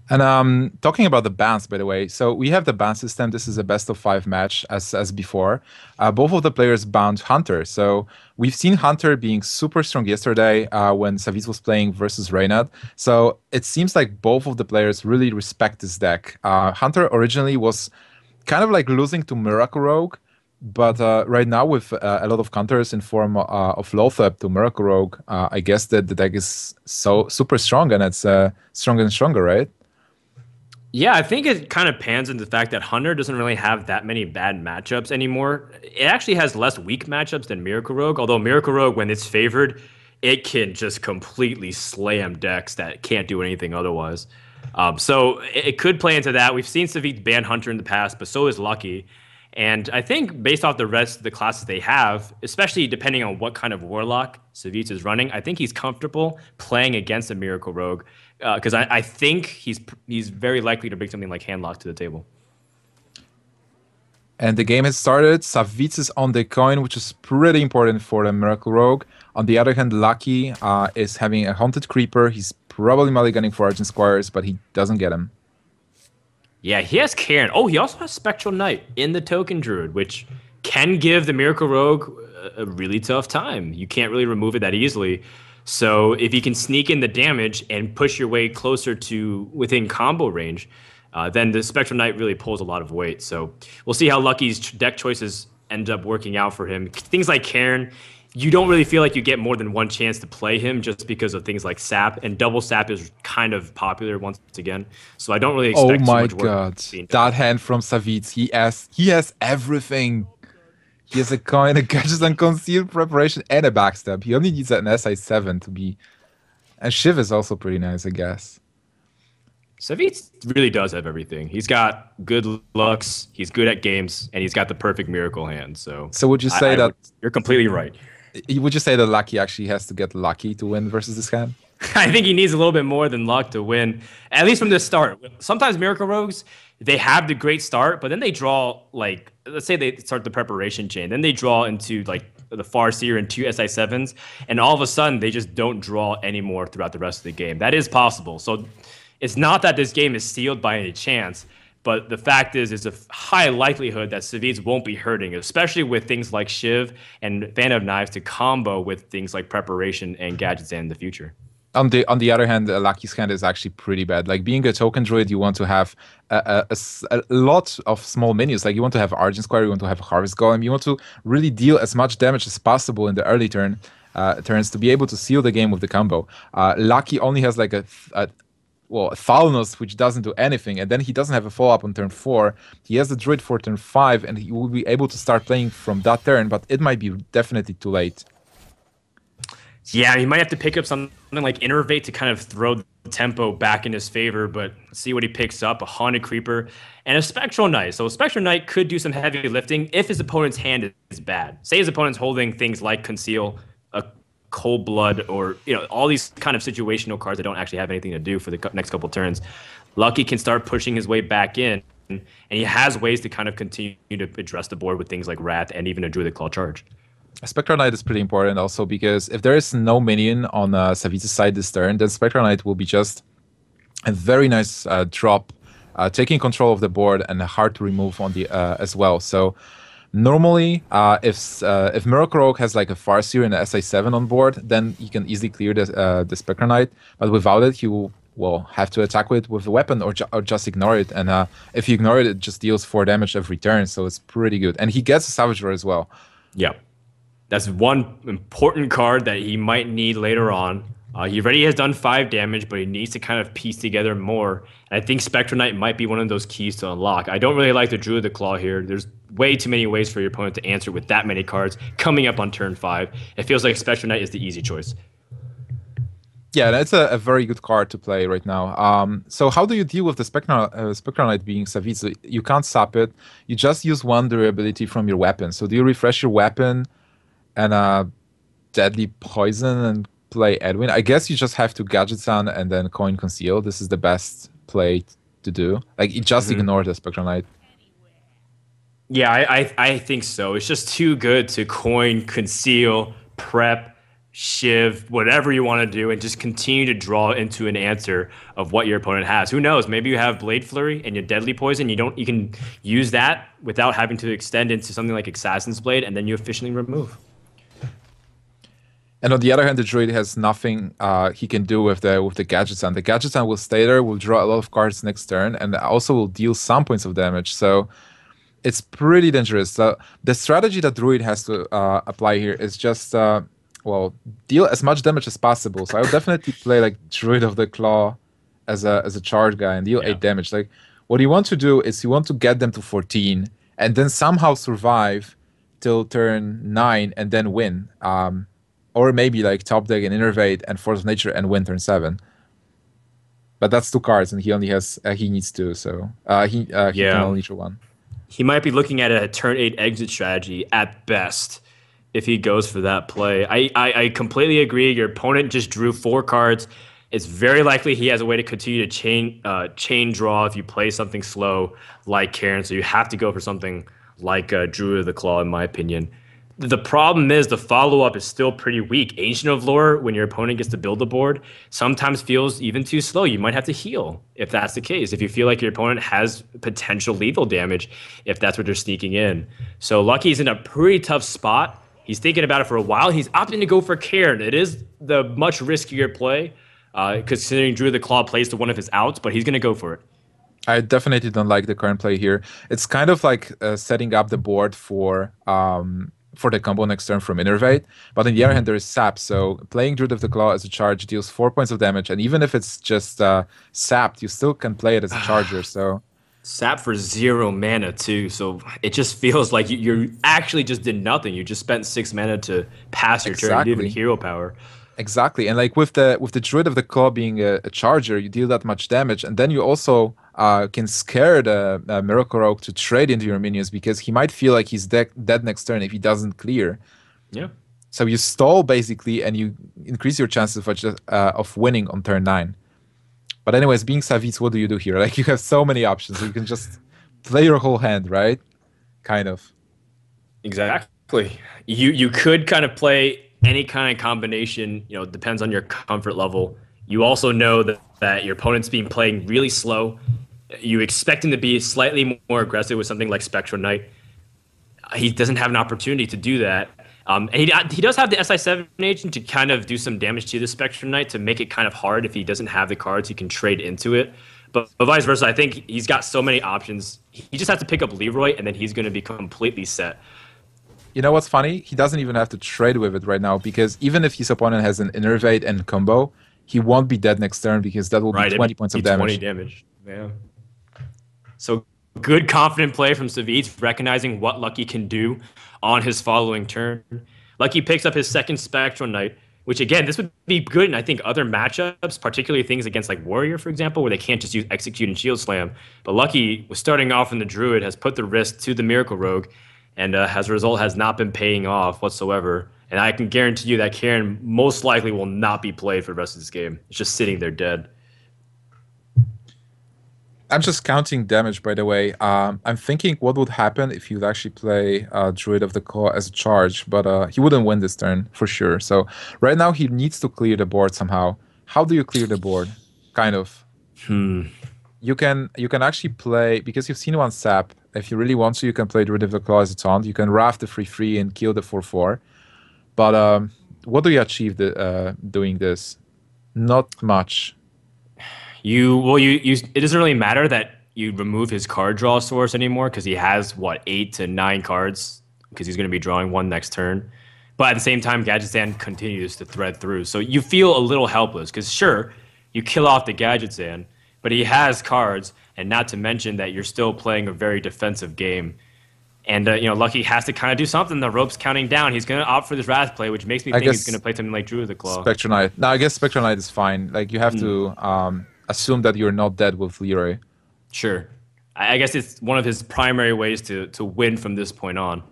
And talking about the bans, by the way, so we have the ban system. This is a best of five match as before. Both of the players banned Hunter. So we've seen Hunter being super strong yesterday when Savjz was playing versus Reynad. So it seems like both of the players really respect this deck. Hunter originally was kind of like losing to Miracle Rogue, but right now with a lot of counters in form of Lothep to Miracle Rogue, I guess that the deck is so super strong and it's stronger and stronger, right? Yeah, I think it kind of pans into the fact that Hunter doesn't really have that many bad matchups anymore. It actually has less weak matchups than Miracle Rogue, although Miracle Rogue, when it's favored, it can just completely slam decks that can't do anything otherwise. So it could play into that. We've seen Savjz ban Hunter in the past, but so is Lucky. And I think based off the rest of the classes they have, especially depending on what kind of Warlock Savjz is running, I think he's comfortable playing against a Miracle Rogue because I think he's very likely to bring something like Handlock to the table. And the game has started. Savjz is on the coin, which is pretty important for the Miracle Rogue. On the other hand, Lucky is having a Haunted Creeper. He's probably mulliganing for Argent Squires, but he doesn't get him. Yeah, he has Karen. Oh, he also has Spectral Knight in the Token Druid, which can give the Miracle Rogue a really tough time. You can't really remove it that easily. So if you can sneak in the damage and push your way closer to within combo range, then the Spectral Knight really pulls a lot of weight. So we'll see how Lucky's deck choices end up working out for him. Things like Cairn, you don't really feel like you get more than one chance to play him just because of things like Sap, and double Sap is kind of popular once again. So I don't really Oh expect too my much work god. being done. That hand from Savjz, he has everything. He has a coin, a gadget and concealed preparation, and a backstab. He only needs an SI7 to be. And Shiv is also pretty nice, I guess. Savjz really does have everything. He's got good looks, he's good at games, and he's got the perfect miracle hand. So So would you say that you're completely right. Lucky actually has to get lucky to win versus this hand? I think he needs a little bit more than luck to win, at least from the start. Sometimes Miracle Rogues, they have the great start, but then they draw, like, let's say they start the preparation chain, then they draw into, like, the Farseer and two SI7s, and all of a sudden they just don't draw anymore throughout the rest of the game. That is possible. So it's not that this game is sealed by any chance, but the fact is, it's a high likelihood that Savjz won't be hurting, especially with things like Shiv and Fan of Knives to combo with things like preparation and gadgets in the future. On the other hand, Lucky's hand is actually pretty bad. Like being a token druid, you want to have a lot of small minions. Like you want to have Argent Square, you want to have Harvest Golem, you want to really deal as much damage as possible in the early turns to be able to seal the game with the combo. Lucky only has like a Thalnos, which doesn't do anything, and then he doesn't have a follow-up on turn 4. He has the Druid for turn 5, and he will be able to start playing from that turn, but it might be definitely too late. Yeah, he might have to pick up something like Innervate to kind of throw the tempo back in his favor, but see what he picks up, a Haunted Creeper, and a Spectral Knight. So a Spectral Knight could do some heavy lifting if his opponent's hand is bad. Say his opponent's holding things like Conceal, a Cold Blood, or all these kind of situational cards that don't actually have anything to do for the next couple turns. Lucky can start pushing his way back in, and he has ways to kind of continue to address the board with things like Wrath and even a Druidic Claw Charge. Spectral Knight is pretty important also because if there is no minion on Savjz's side this turn, then Spectral Knight will be just a very nice drop, taking control of the board and hard to remove on the as well. So normally, if Miracle Rogue has like a Farseer and an SI7 on board, then he can easily clear the Spectral Knight. But without it, he will have to attack with a weapon or just ignore it. And if you ignore it, it just deals 4 damage every turn. So it's pretty good. And he gets a Savage as well. Yeah. That's one important card that he might need later on. He already has done 5 damage, but he needs to kind of piece together more. And I think Spectral Knight might be one of those keys to unlock. I don't really like the Druid the Claw here. There's way too many ways for your opponent to answer with that many cards coming up on turn 5. It feels like Spectral Knight is the easy choice. Yeah, that's a very good card to play right now. So how do you deal with the Spectral Knight being Savjz? So you can't sap it. You just use 1 durability from your weapon. So do you refresh your weapon and Deadly Poison and play Edwin? I guess you just have to Gadget Sun and then Coin Conceal. This is the best play to do. Like, you just ignore the Spectral Knight. Yeah, I think so. It's just too good to Coin, Conceal, Prep, Shiv, whatever you want to do, and just continue to draw into an answer of what your opponent has. Who knows? Maybe you have Blade Flurry and your Deadly Poison. You can use that without having to extend into something like Assassin's Blade, and then you efficiently remove. And on the other hand, the druid has nothing he can do with the gadget sound. The gadget sound will stay there, will draw a lot of cards next turn, and also will deal some points of damage. So it's pretty dangerous. So the strategy that druid has to apply here is just well, deal as much damage as possible. So I would definitely play like Druid of the Claw as a charge guy and deal 8 damage. Like what you want to do is you want to get them to 14 and then somehow survive till turn 9 and then win. Or maybe like top deck and Innervate and Force of Nature and win turn 7. But that's 2 cards and he only has he needs 2, so he can only draw 1. He might be looking at a turn 8 exit strategy at best if he goes for that play. I completely agree. Your opponent just drew 4 cards. It's very likely he has a way to continue to chain draw if you play something slow like Karen. So you have to go for something like Druid of the Claw, in my opinion. The problem is the follow-up is still pretty weak. Ancient of Lore, when your opponent gets to build the board, sometimes feels even too slow. You might have to heal if that's the case. If you feel like your opponent has potential lethal damage, if that's what they're sneaking in. So Lucky's in a pretty tough spot. He's thinking about it for a while. He's opting to go for Cairn. It is the much riskier play, considering Druid of the Claw plays to one of his outs, but he's going to go for it. I definitely don't like the current play here. It's kind of like setting up the board for the combo next turn from Innervate, but on the other hand, there is Sap. So playing Druid of the Claw as a charge deals 4 points of damage, and even if it's just sapped, you still can play it as a charger. So Sap for 0 mana too, so it just feels like you actually just did nothing. You just spent 6 mana to pass your turn. You didn't even hero power. Exactly, and like with the Druid of the Claw being a charger, you deal that much damage, and then you also can scare the Miracle Rogue to trade into your minions because he might feel like he's dead next turn if he doesn't clear. Yeah. So you stall basically, and you increase your chances of winning on turn 9. But anyways, being Savjz, what do you do here? Like you have so many options. You can just play your whole hand, right? Kind of. Exactly. You could kind of play any kind of combination. You know, it depends on your comfort level. You also know that your opponent's been playing really slow. You expect him to be slightly more aggressive with something like Spectral Knight. He doesn't have an opportunity to do that. And he does have the SI7 agent to kind of do some damage to the Spectrum Knight to make it kind of hard if he doesn't have the cards he can trade into it. But vice versa, I think he's got so many options. He just has to pick up Leroy, and then he's going to be completely set. You know what's funny? He doesn't even have to trade with it right now because even if his opponent has an Innervate and combo, he won't be dead next turn because that will be 20 points of damage. 20 damage, yeah. So good confident play from Savjz, recognizing what Lucky can do on his following turn. Lucky picks up his second Spectral Knight, which again, this would be good in I think other matchups, particularly things against like Warrior, for example, where they can't just use Execute and Shield Slam. But Lucky was starting off in the Druid, has put the risk to the Miracle Rogue, and as a result has not been paying off whatsoever. And I can guarantee you that Karen most likely will not be played for the rest of this game. It's just sitting there dead. I'm just counting damage, by the way. I'm thinking what would happen if you'd actually play Druid of the Claw as a charge, but he wouldn't win this turn for sure. So right now he needs to clear the board somehow. How do you clear the board? Kind of. You can actually play, because you've seen one sap, if you really want to, you can play Druid of the Claw as a taunt. You can raft the 3/3 and kill the 4/4. But what do you achieve doing this? Not much. It doesn't really matter that you remove his card draw source anymore because he has 8 to 9 cards because he's going to be drawing one next turn. But at the same time, Gadget Stand continues to thread through. So you feel a little helpless because sure, you kill off the Gadget Stand, but he has cards, and not to mention that you're still playing a very defensive game. And Lucky has to kind of do something. The rope's counting down. He's going to opt for this Wrath play, which makes me think he's going to play something like Druid of the Claw. Spectral Knight. No, I guess Spectral Knight is fine. Like you have to assume that you're not dead with Leroy. Sure. I guess it's one of his primary ways to win from this point on.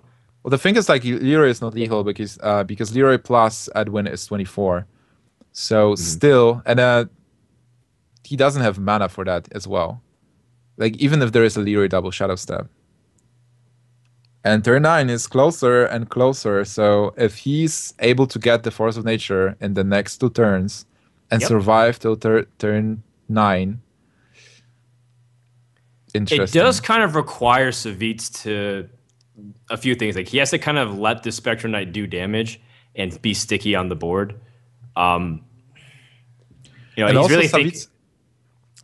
Well, the thing is, like, Leroy is not lethal because Leroy plus Edwin is 24. So still, and he doesn't have mana for that as well. Like, even if there is a Leroy double Shadow Step. And turn 9 is closer and closer. So if he's able to get the Force of Nature in the next 2 turns and Yep. survive till turn 9, It does interesting. kind of require Savjz to a few things. Like he has to kind of let the Spectrum Knight do damage and be sticky on the board. Um, And he's also, really thinking.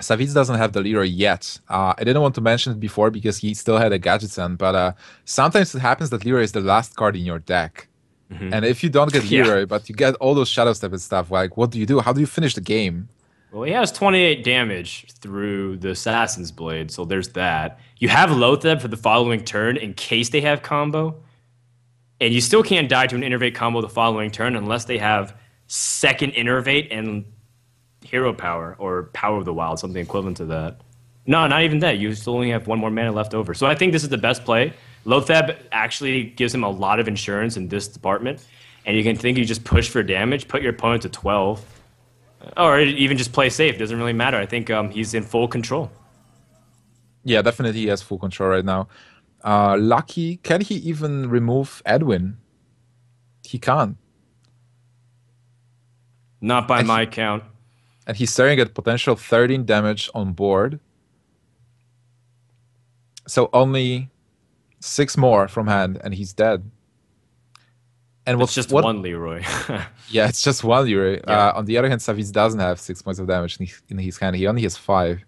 Savjz doesn't have the leader yet. I didn't want to mention it before because he still had a gadget send, but sometimes it happens that Leroy is the last card in your deck. Mhm. And if you don't get Yeah. Leroy, but you get all those Shadow Step and stuff, like what do you do? How do you finish the game? Well, he has 28 damage through the Assassin's Blade, so there's that. You have Lotheb for the following turn in case they have combo, and you still can't die to an Innervate combo the following turn unless they have second Innervate and Hero Power or Power of the Wild, something equivalent to that. No, not even that. You still only have one more mana left over. So I think this is the best play. Lotheb actually gives him a lot of insurance in this department, and you can think you just push for damage, put your opponent to 12, or even just play safe. Doesn't really matter. I think he's in full control. Yeah, definitely he has full control right now. Lucky, can he even remove Edwin? He can't. Not by And, my count. and he's staring at potential 13 damage on board. So only 6 more from hand, and he's dead. And It's just what? one Leroy. Yeah, it's just one Yuri. Yep. On the other hand, Savjz doesn't have 6 points of damage in his hand. He only has 5.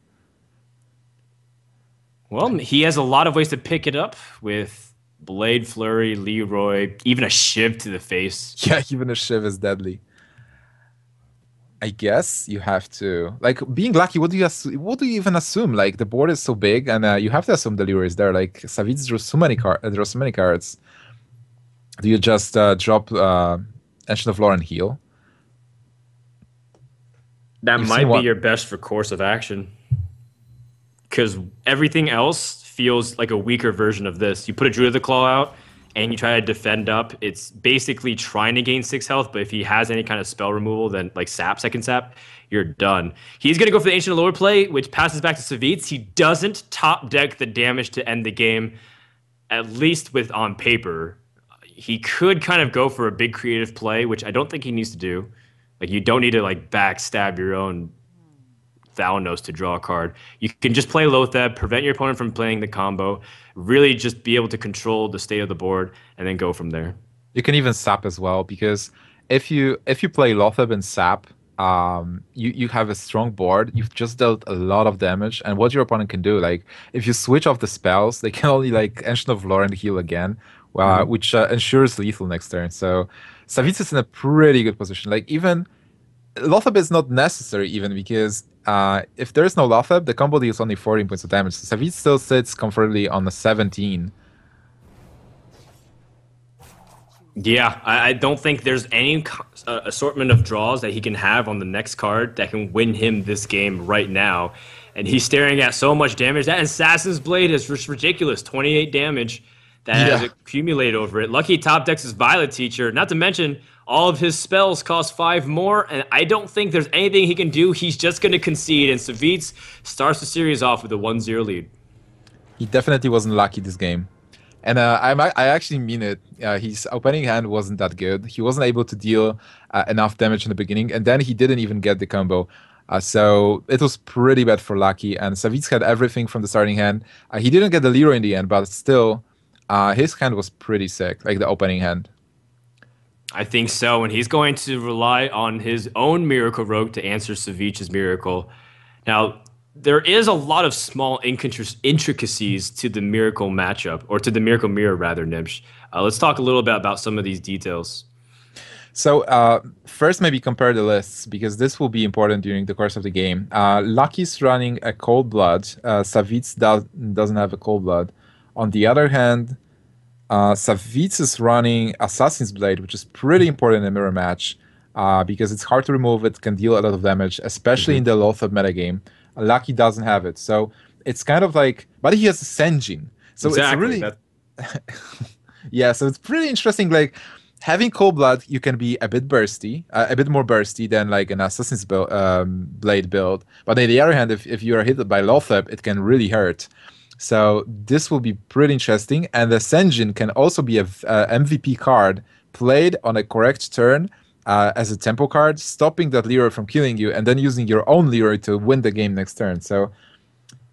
Well, he has a lot of ways to pick it up with Blade Flurry, Leroy, even a shiv to the face. Yeah, even a Shiv is deadly. I guess you have to like being lucky. What do you even assume? Like the board is so big, and you have to assume the lure is there. Like Savjz draws so many cards. Do you just drop Ancient of Lore and heal? That You've seen might be what? your best for course of action. Because everything else feels like a weaker version of this. You put a Druid of the Claw out and you try to defend up. It's basically trying to gain 6 health, but if he has any kind of spell removal, then like sap, second sap, you're done. He's going to go for the Ancient of Lore play, which passes back to Savjz. He doesn't top deck the damage to end the game, at least with on paper. He could kind of go for a big creative play, which I don't think he needs to do. Like you don't need to like backstab your own Thalanos to draw a card. You can just play Lotheb, prevent your opponent from playing the combo, really just be able to control the state of the board, and then go from there. You can even sap as well because if you play Lotheb and sap, you have a strong board. You've just dealt a lot of damage, and what your opponent can do, like if you switch off the spells, they can only like Ancient of Lore and heal again, which ensures lethal next turn. So Savjz is in a pretty good position. Like even Lotheb is not necessary even because if there is no Lotheb, the combo deals only 14 points of damage. So Savjz still sits comfortably on a 17. Yeah, I don't think there's any assortment of draws that he can have on the next card that can win him this game right now. And he's staring at so much damage. That Assassin's Blade is just ridiculous. 28 damage that has Yeah. accumulated over it. Lucky top decks is Violet Teacher. Not to mention, all of his spells cost 5 more. And I don't think there's anything he can do. He's just going to concede. And Savjz starts the series off with a 1-0 lead. He definitely wasn't lucky this game. And I actually mean it. His opening hand wasn't that good. He wasn't able to deal enough damage in the beginning, and then he didn't even get the combo. So it was pretty bad for Lucky, and Savjz had everything from the starting hand. He didn't get the Leroy in the end, but still, his hand was pretty sick, like the opening hand. I think so, and he's going to rely on his own Miracle Rogue to answer Savic's Miracle. Now, there is a lot of small intricacies to the Miracle matchup, or to the Miracle Mirror, rather, Nibsh. Let's talk a little bit about some of these details. So first, maybe compare the lists because this will be important during the course of the game. Lucky's running a Cold Blood. Savjz doesn't have a Cold Blood. On the other hand, Savjz is running Assassin's Blade, which is pretty important in a mirror match because it's hard to remove. It can deal a lot of damage, especially in the Lothab metagame. Lucky doesn't have it. So it's kind of like, but he has a Senjin. So Exactly. it's really, yeah, so it's pretty interesting. Like, having Cold Blood, you can be a bit bursty, a bit more bursty than like an Assassin's Blade build. But on the other hand, if you are hit by Lothab, it can really hurt. So this will be pretty interesting. And the Senjin can also be a MVP card played on a correct turn as a tempo card, stopping that Leroy from killing you, and then using your own Leroy to win the game next turn. So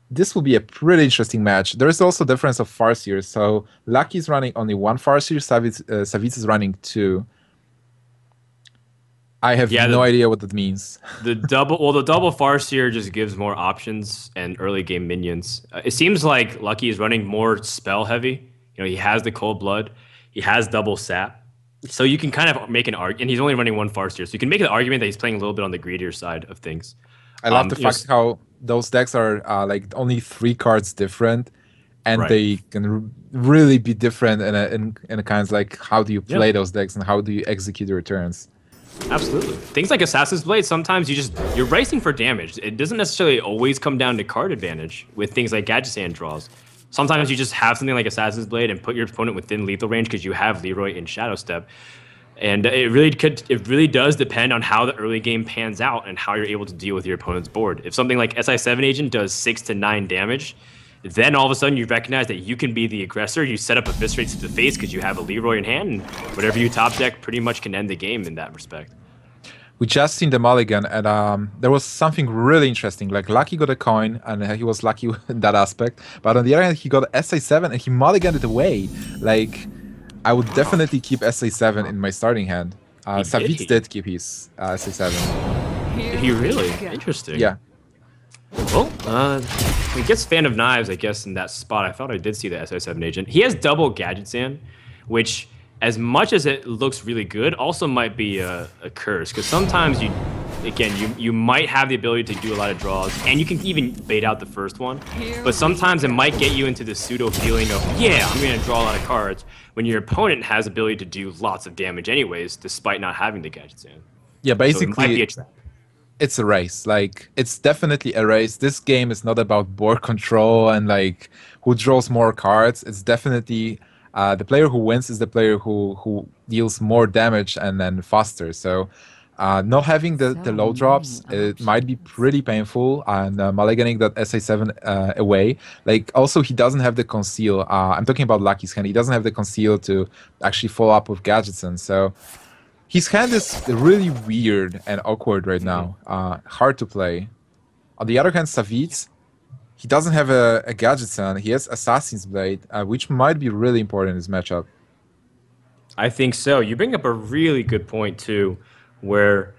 this will be a pretty interesting match. There is also difference of Farseers. So Lucky is running only one Farseer, Savjz is running two. I have no idea what that means. The double Farseer just gives more options and early game minions. It seems like Lucky is running more spell heavy. You know, he has the Cold Blood, he has double sap, so you can kind of make an argument. And he's only running one Farseer, so you can make an argument that he's playing a little bit on the greedier side of things. I love the fact how those decks are like only 3 cards different, and they can really be different in a kind of like how do you play those decks and how do you execute your turns. Absolutely. Things like Assassin's Blade, sometimes you're racing for damage. It doesn't necessarily always come down to card advantage with things like Gadget Sand draws. Sometimes you just have something like Assassin's Blade and put your opponent within lethal range because you have Leroy in Shadow Step. And it really does depend on how the early game pans out and how you're able to deal with your opponent's board. If something like SI7 Agent does 6 to 9 damage, then all of a sudden you recognize that you can be the aggressor. You set up Eviscerate to the face because you have a Leroy in hand, and whatever you top deck pretty much can end the game in that respect. We just seen the mulligan, and there was something really interesting. Like Lucky got a coin, and he was lucky in that aspect. But on the other hand, he got SI7, and he mulliganed it away. Like, I would definitely keep SI7 in my starting hand. Savjz did keep his SI7. Did he really? Interesting. Yeah. Well, he gets Fan of Knives, I guess, in that spot. I thought I did see the SI7 Agent. He has double Gadget Sand, which, as much as it looks really good, also might be a curse. Because sometimes you might have the ability to do a lot of draws, and you can even bait out the first one. But sometimes it might get you into the pseudo feeling of, yeah, I'm going to draw a lot of cards, when your opponent has the ability to do lots of damage anyways, despite not having the Gadget Sand. Yeah, basically, so it might be a trap. It's a race. Like, it's definitely a race. This game is not about board control and like who draws more cards. It's definitely the player who wins is the player who deals more damage and then faster. So not having the low drops, it might be pretty painful, and mulliganing that SI7 away. Like, also, he doesn't have the conceal. I'm talking about Lucky's hand. He doesn't have the conceal to actually follow up with Gadgetson. So his hand is really weird and awkward right now. Hard to play. On the other hand, Savjz, he doesn't have a Gadgetson. He has Assassin's Blade, which might be really important in this matchup. I think so. You bring up a really good point, too, where,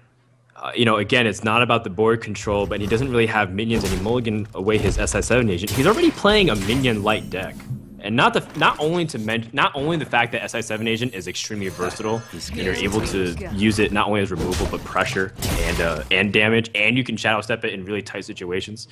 again, it's not about the board control, but he doesn't really have minions, and he mulligan away his SI7 Agent. He's already playing a minion-light deck. And not only the fact that SI7 Agent is extremely versatile, and you're able to use it not only as removal, but pressure and damage, and you can Shadow Step it in really tight situations.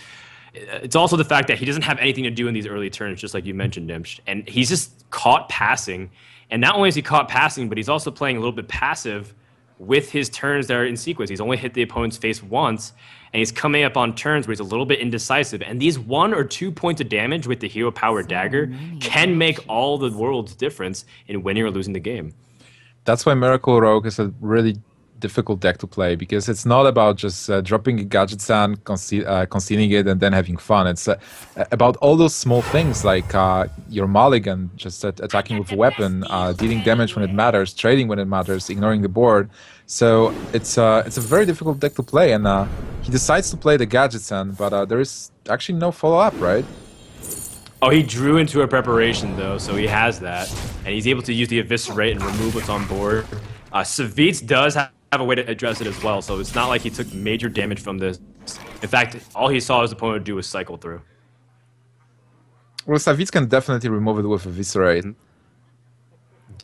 It's also the fact that he doesn't have anything to do in these early turns, just like you mentioned, Dimsh. And he's just caught passing. And not only is he caught passing, but he's also playing a little bit passive with his turns that are in sequence. He's only hit the opponent's face once, and he's coming up on turns where he's a little bit indecisive. And these 1 or 2 points of damage with the Hero Power Dagger can make all the world's difference in winning or losing the game. That's why Miracle Rogue is a really difficult deck to play, because it's not about just dropping a Gadget Sand, concealing it, and then having fun. It's about all those small things like your mulligan, just attacking with a weapon, dealing damage when it matters, trading when it matters, ignoring the board. So it's a very difficult deck to play, and he decides to play the Gadget Sand, but there is actually no follow-up, right? Oh, he drew into a preparation, though, so he has that. And he's able to use the Eviscerate and remove what's on board. Savjz does have a way to address it as well, so it's not like he took major damage from this. In fact, all he saw his opponent do was cycle through. Well, Savjz can definitely remove it with Eviscerate.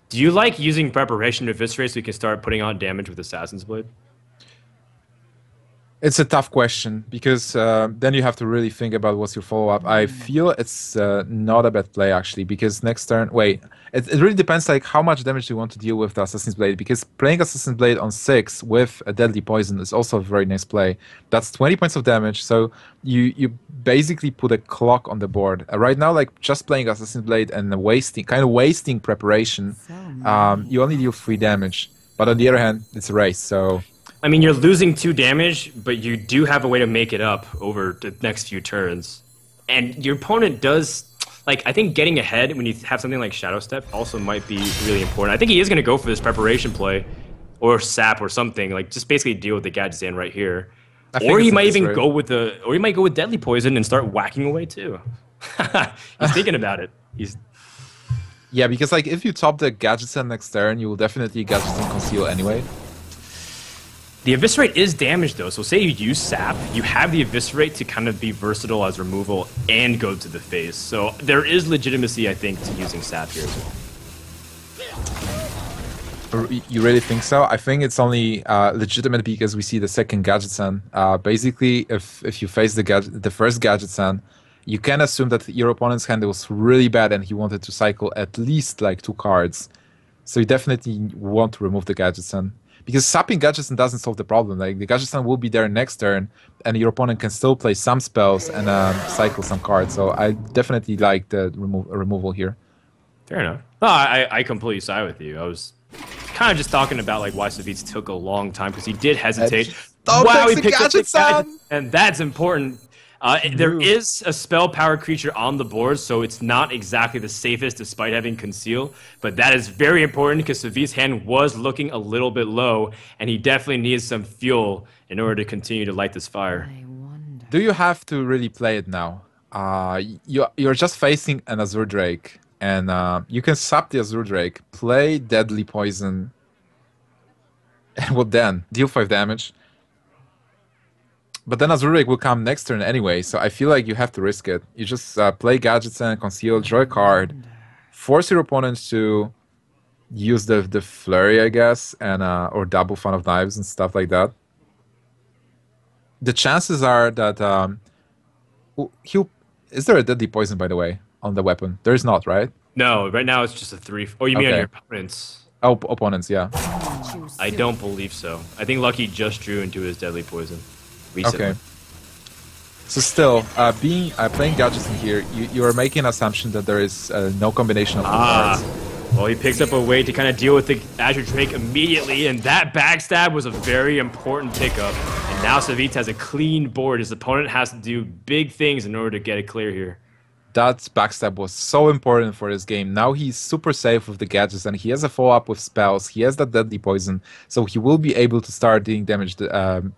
Do you like using preparation to Eviscerate so you can start putting on damage with Assassin's Blade? It's a tough question, because then you have to really think about what's your follow-up. I feel it's not a bad play, actually, because next turn... Wait, it really depends like how much damage you want to deal with the Assassin's Blade, because playing Assassin's Blade on 6 with a Deadly Poison is also a very nice play. That's 20 points of damage, so you basically put a clock on the board. Right now, like, just playing Assassin's Blade and wasting preparation, you only deal 3 damage. But on the other hand, it's a race, so... I mean, you're losing 2 damage, but you do have a way to make it up over the next few turns. And your opponent does... like I think getting ahead when you have something like Shadow Step also might be really important. I think he is going to go for this preparation play, or sap or something, like just basically deal with the Gadgetzan right here. I think Or he it's a might even disarray. go with Deadly Poison and start whacking away too. He's thinking about it. He's Yeah, because like if you top the Gadgetzan next turn, you will definitely Gadgetzan conceal anyway. The Eviscerate is damage though, so say you use Sap, you have the Eviscerate to kind of be versatile as removal and go to the face. So there is legitimacy, I think, to using Sap here as well. You really think so? I think it's only legitimate because we see the second Gadgetzan. Basically, if you face the first Gadgetzan, you can assume that your opponent's hand was really bad and he wanted to cycle at least like 2 cards. So you definitely want to remove the Gadgetzan. Because sapping Gadgetzan doesn't solve the problem. Like the Gadgetzan will be there next turn, and your opponent can still play some spells and cycle some cards. So I definitely like the removal here. Fair enough. No, I completely side with you. I was kind of just talking about like why Savjz took a long time because he did hesitate. Wow, he picked up the Gadgetzan, and that's important. There is a spell power creature on the board, so it's not exactly the safest despite having conceal, but that is very important because Savjz's hand was looking a little bit low, and he definitely needs some fuel in order to continue to light this fire. Do you have to really play it now? You're just facing an Azure Drake, and you can sap the Azure Drake, play Deadly Poison, and what then? Deal 5 damage. But then Azure Drake will come next turn anyway, so I feel like you have to risk it. You just play Gadgetzan, conceal, draw a card, force your opponent to use the flurry, I guess, and or double Fun of Knives and stuff like that. The chances are that he'll. Is there a Deadly Poison, by the way, on the weapon? There is not, right? No, right now it's just a 3. Oh, you mean on your opponents? Oh, opponents, yeah. I don't believe so. I think Lucky just drew into his Deadly Poison recently. Okay. So still, playing Gadgetzan here, you are making an assumption that there is no combination of cards. Well, he picks up a way to kind of deal with the Azure Drake immediately, and that backstab was a very important pickup. And now Savjz has a clean board. His opponent has to do big things in order to get it clear here. That backstab was so important for this game. Now he's super safe with the gadgets, and he has a follow-up with spells. He has that Deadly Poison, so he will be able to start doing damage to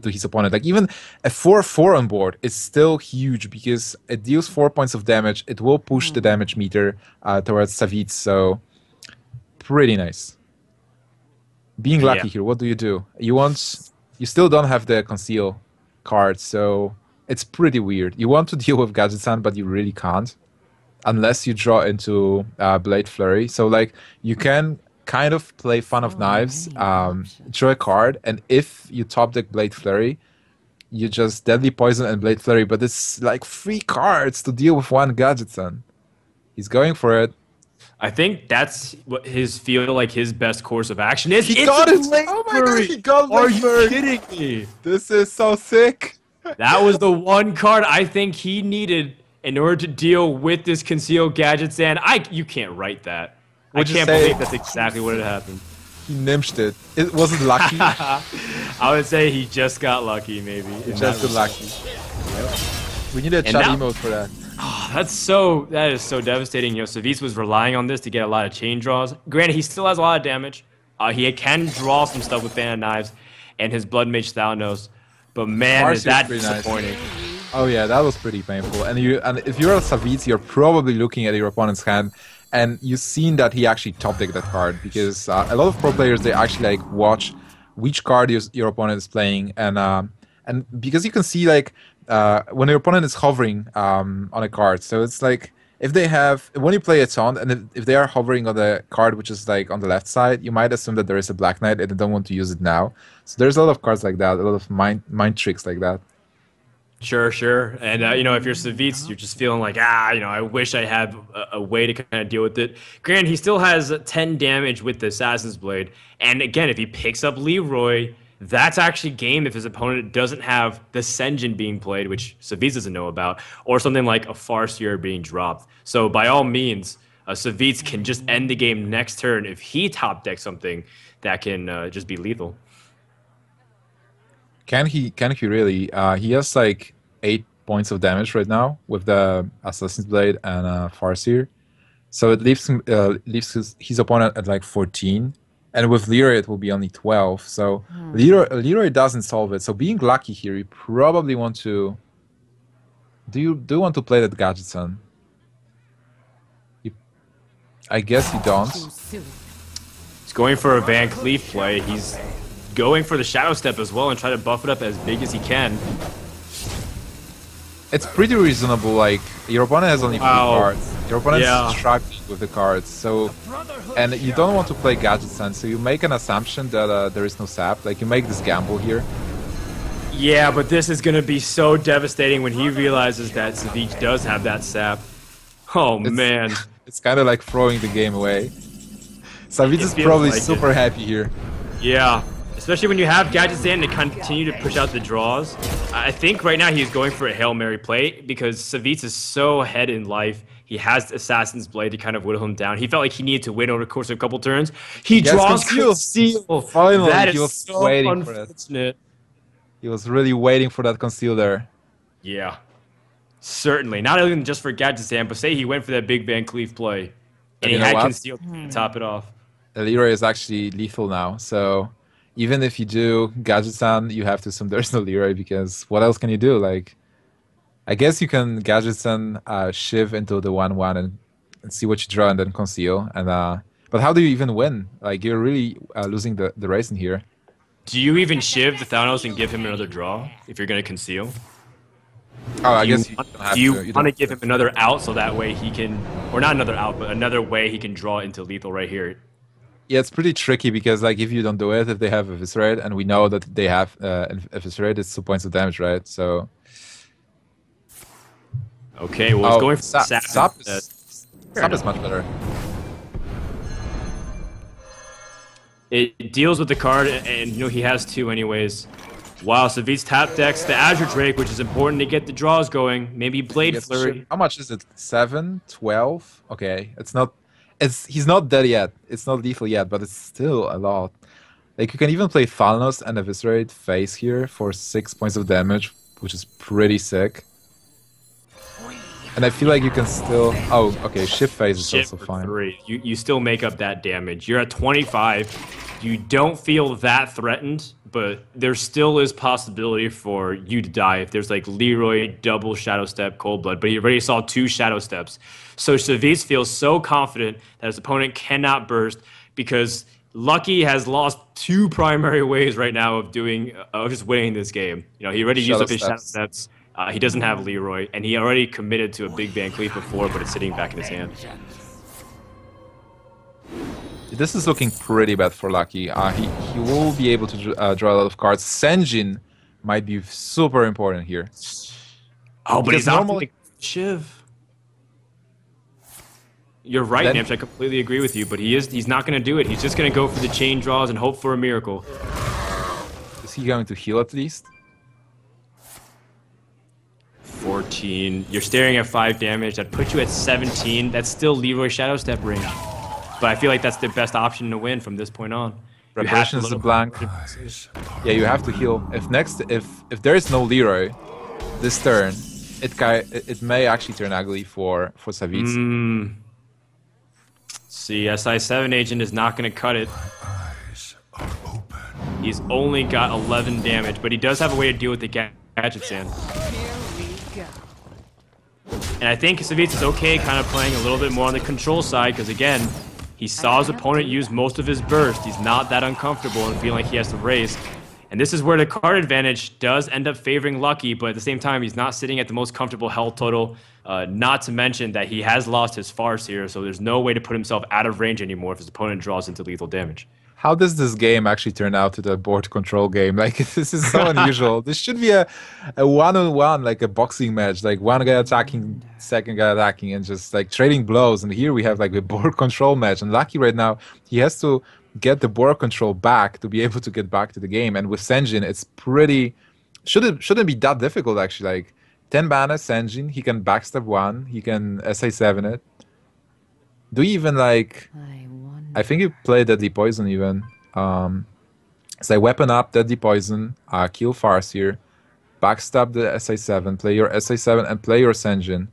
his opponent. Like even a 4/4 on board is still huge because it deals 4 points of damage. It will push the damage meter towards Savjz, so pretty nice. Being lucky here, what do? You still don't have the conceal card, so it's pretty weird. You want to deal with Gadgetzan, but you really can't unless you draw into Blade Flurry. So like you can kind of play Fun of Knives, draw a card, and if you top deck Blade Flurry, you just Deadly Poison and Blade Flurry, but it's like 3 cards to deal with one Gadgetzan. He's going for it. I think that's what his best course of action is. He got it! Oh my god, he got Are Blade you Flurry! kidding me? This is so sick! That was the one card I think he needed in order to deal with this concealed Gadgetzan. You can't write that. I can't believe that's exactly what had happened. He nimshed it. It wasn't lucky. I would say he just got lucky, maybe. He just got lucky. Yep. We need a chat emote for that. Oh, that is so devastating. You know, Savjz was relying on this to get a lot of chain draws. Granted, he still has a lot of damage. He can draw some stuff with Fan of Knives and his Blood Mage Thalnos. But man, is that disappointing. Nice. Oh yeah, that was pretty painful. And if you're a Savjz, you're probably looking at your opponent's hand, and you've seen that he actually top decked that card, because a lot of pro players, they actually like watch which card your opponent is playing, and because you can see like when your opponent is hovering on a card, so it's like when you play a taunt, and if they are hovering on the card which is like on the left side, you might assume that there is a Black Knight and they don't want to use it now. So there's a lot of cards like that, a lot of mind tricks like that. Sure. And, if you're Savjz, you're just feeling like, I wish I had a way to kind of deal with it. Granted, he still has 10 damage with the Assassin's Blade. And again, if he picks up Leroy, that's actually game if his opponent doesn't have the Sen'jin being played, which Savjz doesn't know about, or something like a Farseer being dropped. So by all means, Savjz can just end the game next turn if he top decks something that can just be lethal. Can he really? He has like 8 points of damage right now with the Assassin's Blade and Farseer. So it leaves him, leaves his opponent at like 14. And with Leroy, it will be only 12. So Leroy doesn't solve it. So being lucky here, you probably want to... Do you want to play that Gadgetson? I guess you don't. He's going for a Van Cleef play. He's going for the Shadow Step as well and try to buff it up as big as he can. It's pretty reasonable. Like, your opponent has only 3 cards. Your opponent is struggling with the cards. So, and you don't want to play Gadgetson, so you make an assumption that there is no sap. Like, you make this gamble here. Yeah, but this is going to be so devastating when he realizes that Savjz does have that sap. Oh, man. It's kind of like throwing the game away. Savjz is probably like super happy here. Yeah, especially when you have Gadgetson to continue to push out the draws. I think right now he's going for a Hail Mary play because Savjz is so ahead in life. He has Assassin's Blade to kind of whittle him down. He felt like he needed to win over the course of a couple turns. He draws Conceal. Finally, that he is was so waiting unfortunate. for that. He was really waiting for that Conceal there. Yeah. Certainly. Not even just for Gadgetson, but say he went for that big Van Cleef play. And he had Conceal to top it off. Leroy is actually lethal now, so even if you do Gadgetson, you have to assume there's no Leroy, because what else can you do? Like, I guess you can Gadgetson Shiv into the 1-1 and see what you draw and then Conceal. And but how do you even win? Like, you're really losing the race in here. Do you even Shiv the Thanos and give him another draw if you're going to Conceal? Oh, I guess you don't have do you to. want to give him another out so that way he can, or not another out, but another way he can draw into lethal right here? Yeah, it's pretty tricky because, like, if you don't do it, if they have Eviscerate, and we know that they have Eviscerate, it's 2 points of damage, right? So. Okay, well, it's going for Sap. Sap is much better. It deals with the card, and you know he has 2 anyways. Wow, Savjz tap decks the Azure Drake, which is important to get the draws going. Maybe Blade Flurry. How much is it? 7? 12? Okay, it's not... He's not dead yet. It's not lethal yet, but it's still a lot. Like, you can even play Thanos and Eviscerate face here for 6 points of damage, which is pretty sick. And I feel like you can still... Oh, okay, Shift phase is also fine. 3. You still make up that damage. You're at 25. You don't feel that threatened, but there still is possibility for you to die if there's like Leroy, double Shadow Step, Cold Blood, but he already saw 2 Shadow Steps. So Savjz feels so confident that his opponent cannot burst because Lucky has lost 2 primary ways right now of just winning this game. You know, he already used up his Shadow Steps. He doesn't have Leroy, and he already committed to a big Van Cleef before, but it's sitting back in his hand. This is looking pretty bad for Lucky. He will be able to draw a lot of cards. Senjin might be super important here. Oh, but he's normally Shiv. You're right, Namch. I completely agree with you, but he's not going to do it. He's just going to go for the chain draws and hope for a miracle. Is he going to heal at least? 14. You're staring at 5 damage. That puts you at 17. That's still Leroy Shadow Step range. But I feel like that's the best option to win from this point on. Repression is a blank. Yeah, you have to heal. If there is no Leroy this turn, it may actually turn ugly for Savjz. See, SI7 agent is not going to cut it. He's only got 11 damage, but he does have a way to deal with the Gadgetson. And I think Savjz is okay kind of playing a little bit more on the control side because, again, he saw his opponent use most of his burst. He's not that uncomfortable and feeling like he has to race. And this is where the card advantage does end up favoring Lucky, but at the same time, he's not sitting at the most comfortable health total. Not to mention that he has lost his Farce here, so there's no way to put himself out of range anymore if his opponent draws into lethal damage. How does this game actually turn out to the board control game? Like, this is so unusual. This should be a one-on-one, like a boxing match. Like, one guy attacking, second guy attacking, and just, like, trading blows. And here we have, like, a board control match. And Lucky right now, he has to get the board control back to be able to get back to the game. And with Senjin, it's pretty... Shouldn't be that difficult, actually. Like, 10 mana, Senjin, he can backstab 1, he can SA7 it. Do you even, like... I think you play Deadly Poison even. So I weapon up Deadly Poison, kill Farseer, backstab the SA7, play your SA7, and play your Senjin,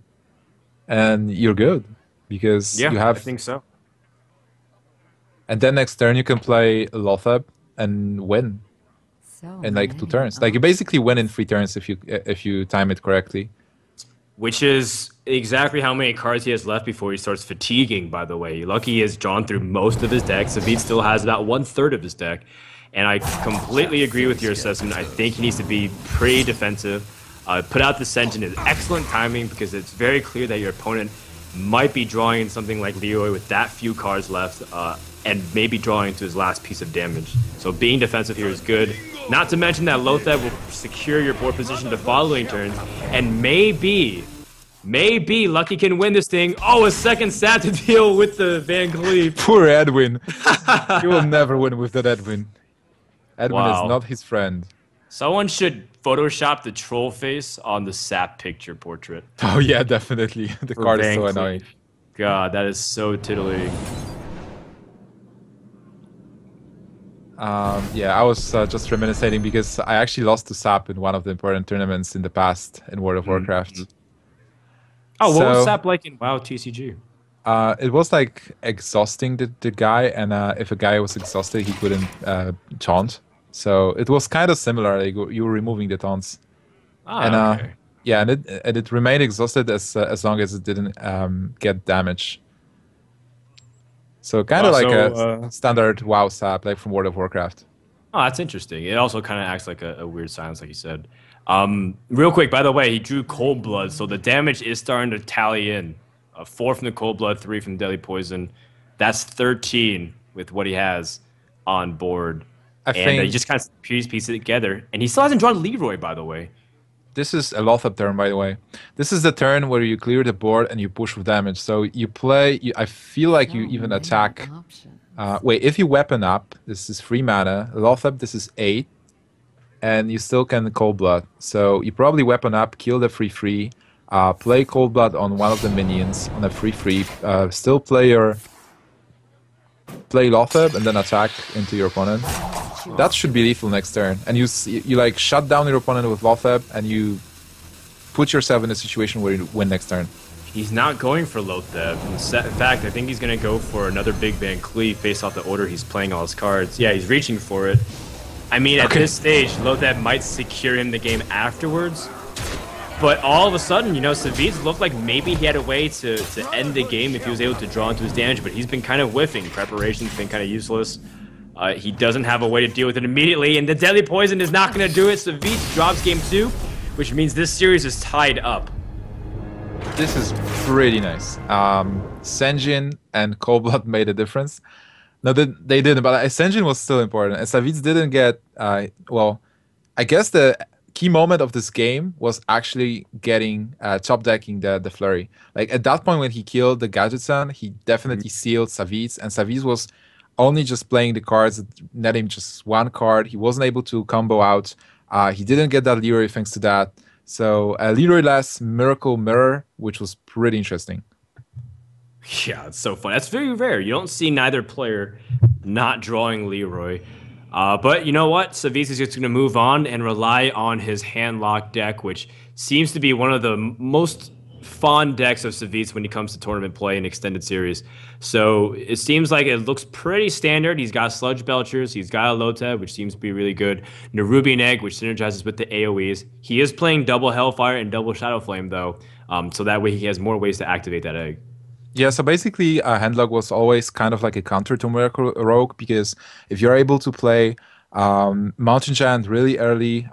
and you're good because Yeah, you I have. think so. And then next turn you can play Lothab and win So in like 2 many turns. Like you basically win in 3 turns if you time it correctly. Which is exactly how many cards he has left before he starts fatiguing, by the way. Lucky he has drawn through most of his deck. Savjz still has about 1/3 of his deck. And I completely agree with your assessment. I think he needs to be pretty defensive. Put out the Senjin is excellent timing because it's very clear that your opponent might be drawing something like Leroy with that few cards left and maybe drawing to his last piece of damage. So being defensive here is good. Not to mention that Lothab will secure your board position the following turns, and maybe Lucky can win this thing. Oh, a second stat to deal with the Van Cleef. Poor Edwin. He will never win with that Edwin. Edwin is Wow. not his friend. Someone should Photoshop the troll face on the sap picture portrait. Oh yeah, definitely. The for card is Van so Cleef. annoying. God, that is so titillating. Yeah, I was just reminiscing because I actually lost to Sap in one of the important tournaments in the past in World of Warcraft. Oh, what was So- sap like in WoW TCG? It was like exhausting the guy, and if a guy was exhausted, he couldn't taunt. So it was kind of similar. Like you were removing the taunts, and Okay. yeah, and it remained exhausted as long as it didn't get damage. So kind of Oh, like so, a standard WoW sap, like from World of Warcraft. Oh, that's interesting. It also kind of acts like a weird silence, like you said. Real quick, by the way, he drew Cold Blood, so the damage is starting to tally in. 4 from the Cold Blood, 3 from Deadly Poison. That's 13 with what he has on board. I And think he just kind of piece it together. And he still hasn't drawn Leroy, by the way. this is a Lothab turn, by the way. This is the turn where you clear the board and you push with damage. So you play. I feel like you even attack. Wait, if you weapon up, this is 3 mana. Lothab, this is 8. And you still can Cold Blood. So you probably weapon up, kill the 3/3, play Cold Blood on one of the minions on a 3/3. Still play Lothab and then attack into your opponent. That should be lethal next turn. And you like shut down your opponent with Lothab and you put yourself in a situation where you win next turn. He's not going for Lothab. In fact, I think he's going to go for another Big Van Cleef based off the order he's playing all his cards. Yeah, he's reaching for it. I mean, at this stage, Lothab might secure him the game afterwards. But all of a sudden, Savjz looked like maybe he had a way to end the game if he was able to draw into his damage, but he's been kind of whiffing. Preparation's been kind of useless. He doesn't have a way to deal with it immediately, and the Deadly Poison is not going to do it. Savjz drops game 2, which means this series is tied up. This is pretty nice. Senjin and Cold Blood made a difference. No, they didn't, but Senjin was still important. And Savjz didn't get, well, I guess the key moment of this game was actually getting, top decking the Flurry. Like, at that point when he killed the Gadget-san, he definitely sealed Savjz, and Savjz was only just playing the cards that net him just 1 card. He wasn't able to combo out. He didn't get that Leroy thanks to that. So, Leroy last Miracle Mirror, which was pretty interesting. Yeah, it's so fun. That's very rare. You don't see neither player not drawing Leroy. But you know what? Savjz is just going to move on and rely on his hand-locked deck, which seems to be one of the most fond decks of Savjz when it comes to tournament play and extended series. So it seems like it looks pretty standard. He's got Sludge Belchers. He's got a Lothab, which seems to be really good. Nerubian Egg, which synergizes with the AoEs. He is playing double Hellfire and double Shadow Flame, though. So that way he has more ways to activate that egg. Yeah, so basically, Handlock was always kind of like a counter to Miracle Rogue, because if you're able to play Mountain Giant really early,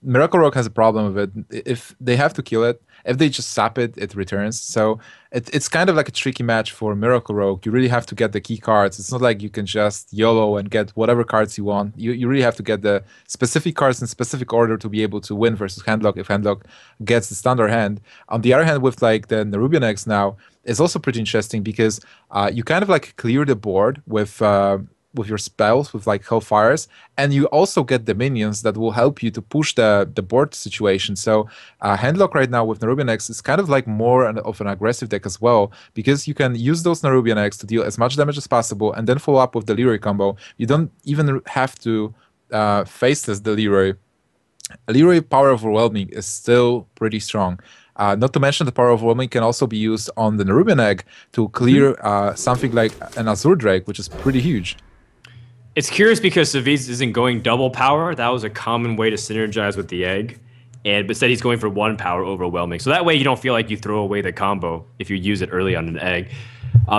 Miracle Rogue has a problem with it. If they have to kill it, if they just sap it, it returns. So it's kind of like a tricky match for Miracle Rogue. You really have to get the key cards. It's not like you can just YOLO and get whatever cards you want. You really have to get the specific cards in specific order to be able to win versus Handlock if Handlock gets the standard hand. On the other hand, with like the Nerubian Eggs now, it's also pretty interesting because you kind of like clear the board with your spells, with like Hellfires, and you also get the minions that will help you to push the board situation. So Handlock right now with Nerubian Eggs is kind of like more of an aggressive deck as well, because you can use those Nerubian Eggs to deal as much damage as possible and then follow up with the Leroy combo. You don't even have to face test the Leroy. Leroy Power Overwhelming is still pretty strong. Not to mention the Power Overwhelming can also be used on the Nerubian Egg to clear something like an Azure Drake, which is pretty huge. It's curious because Savjz isn't going double power. That was a common way to synergize with the egg. And instead he's going for one power overwhelming. So that way you don't feel like you throw away the combo if you use it early on an egg.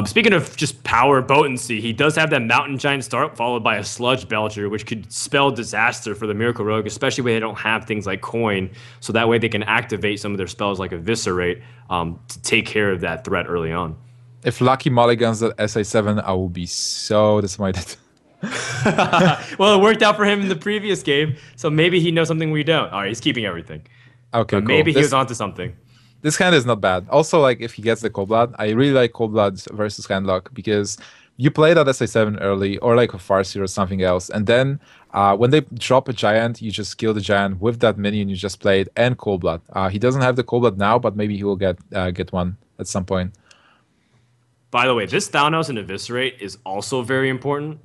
Speaking of just power potency, he does have that Mountain Giant start followed by a Sludge Belcher, which could spell disaster for the Miracle Rogue, especially when they don't have things like Coin. So that way they can activate some of their spells like Eviscerate to take care of that threat early on. If Lucky mulligans that SA7, I will be so disappointed. Well, it worked out for him in the previous game, so maybe he knows something we don't. All right, he's keeping everything. Okay, but cool. maybe he was onto something. This hand is not bad. Also, like if he gets the Cold Blood, I really like Cold Blood versus Handlock because you play that SA7 early or like a Farseer or something else, and then when they drop a Giant, you just kill the Giant with that minion you just played and Cold Blood. He doesn't have the Cold Blood now, but maybe he will get one at some point. By the way, this Thanos and Eviscerate is also very important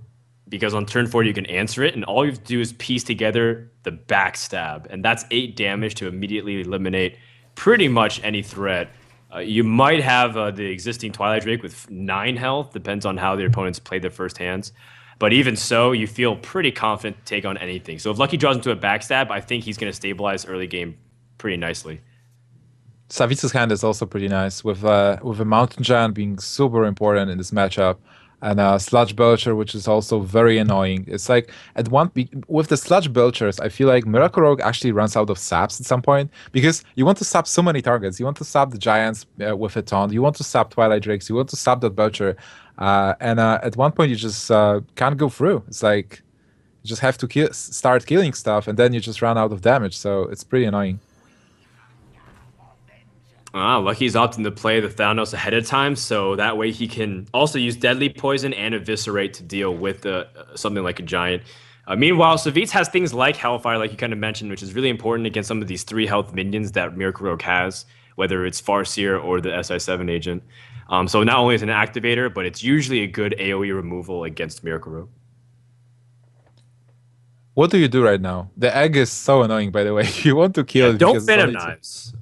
because on turn 4 you can answer it, and all you have to do is piece together the backstab, and that's 8 damage to immediately eliminate pretty much any threat. You might have the existing Twilight Drake with 9 health, depends on how their opponents play their first hands. But even so, you feel pretty confident to take on anything. So if Lucky draws into a backstab, I think he's going to stabilize early game pretty nicely. Savjz's hand is also pretty nice, with a Mountain Giant being super important in this matchup, and a Sludge Belcher, which is also very annoying. It's like with the Sludge Belchers, I feel like Miracle Rogue actually runs out of saps at some point because you want to sap so many targets. You want to sap the Giants with a taunt. You want to sap Twilight Drakes. You want to sap that Belcher, and at one point you just can't go through. It's like you just have to start killing stuff, and then you just run out of damage. So it's pretty annoying. Lucky's opting to play the Thanos ahead of time, so that way he can also use Deadly Poison and Eviscerate to deal with something like a Giant. Meanwhile, Savjz has things like Hellfire, like you kind of mentioned, which is really important against some of these 3 health minions that Miracle Rogue has, whether it's Farseer or the SI7 agent. So not only is it an activator, but it's usually a good AoE removal against Miracle Rogue. What do you do right now? The egg is so annoying, by the way. You want to kill it. Don't fan of knives.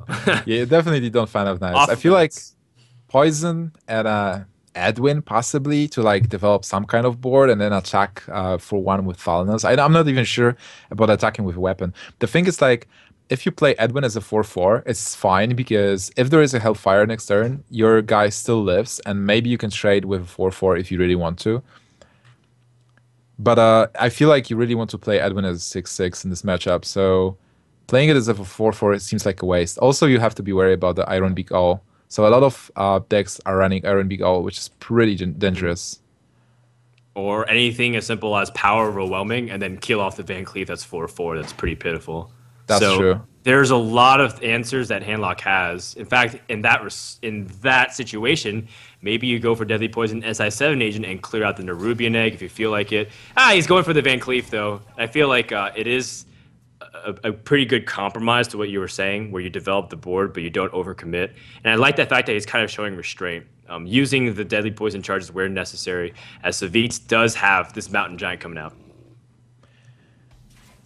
Yeah, definitely don't fan of knives. I feel like poison and Edwin possibly to like develop some kind of board and then attack for one with Thanos. I'm not even sure about attacking with a weapon. The thing is like if you play Edwin as a 4/4, it's fine because if there is a Hellfire next turn, your guy still lives and maybe you can trade with a 4/4 if you really want to. But I feel like you really want to play Edwin as a 6/6 in this matchup, so playing it as a 4/4 it seems like a waste. Also, you have to be wary about the Iron Beak Owl. So a lot of decks are running Iron Beak Owl, which is pretty dangerous. Or anything as simple as Power Overwhelming and then kill off the Van Cleef that's 4/4. That's pretty pitiful. That's true. There's a lot of answers that Handlock has. In fact, in that situation, maybe you go for Deadly Poison SI7 agent and clear out the Nerubian Egg if you feel like it. He's going for the Van Cleef though. I feel like it is a pretty good compromise to what you were saying, where you develop the board but you don't overcommit. And I like the fact that he's kind of showing restraint, using the Deadly Poison charges where necessary, as Savjz does have this Mountain Giant coming out.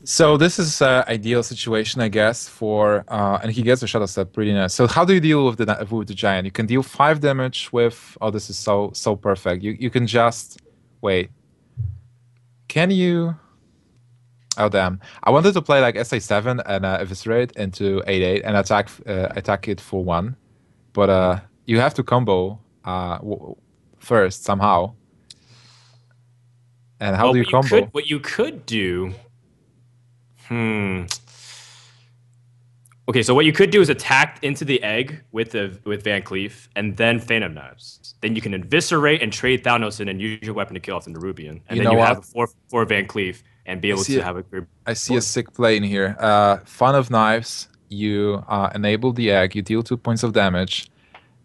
So this is an ideal situation, I guess, for and he gets a Shadow Step, pretty nice. So how do you deal with the Giant? You can deal 5 damage with. Oh, this is so perfect. You can just wait. Can you? Oh damn! I wanted to play like SA7 and Eviscerate into 8/8 and attack it for 1, but you have to combo first somehow. And how do you combo? What you could do. Okay, so what you could do is attack into the egg with Van Cleef and then Phantom Knives. Then you can Eviscerate and trade Thanos in and use your weapon to kill off the Nerubian. And then you have a 4 Van Cleef and be able to have a great. I see a sick play in here. Fun of Knives, you enable the egg, you deal 2 points of damage,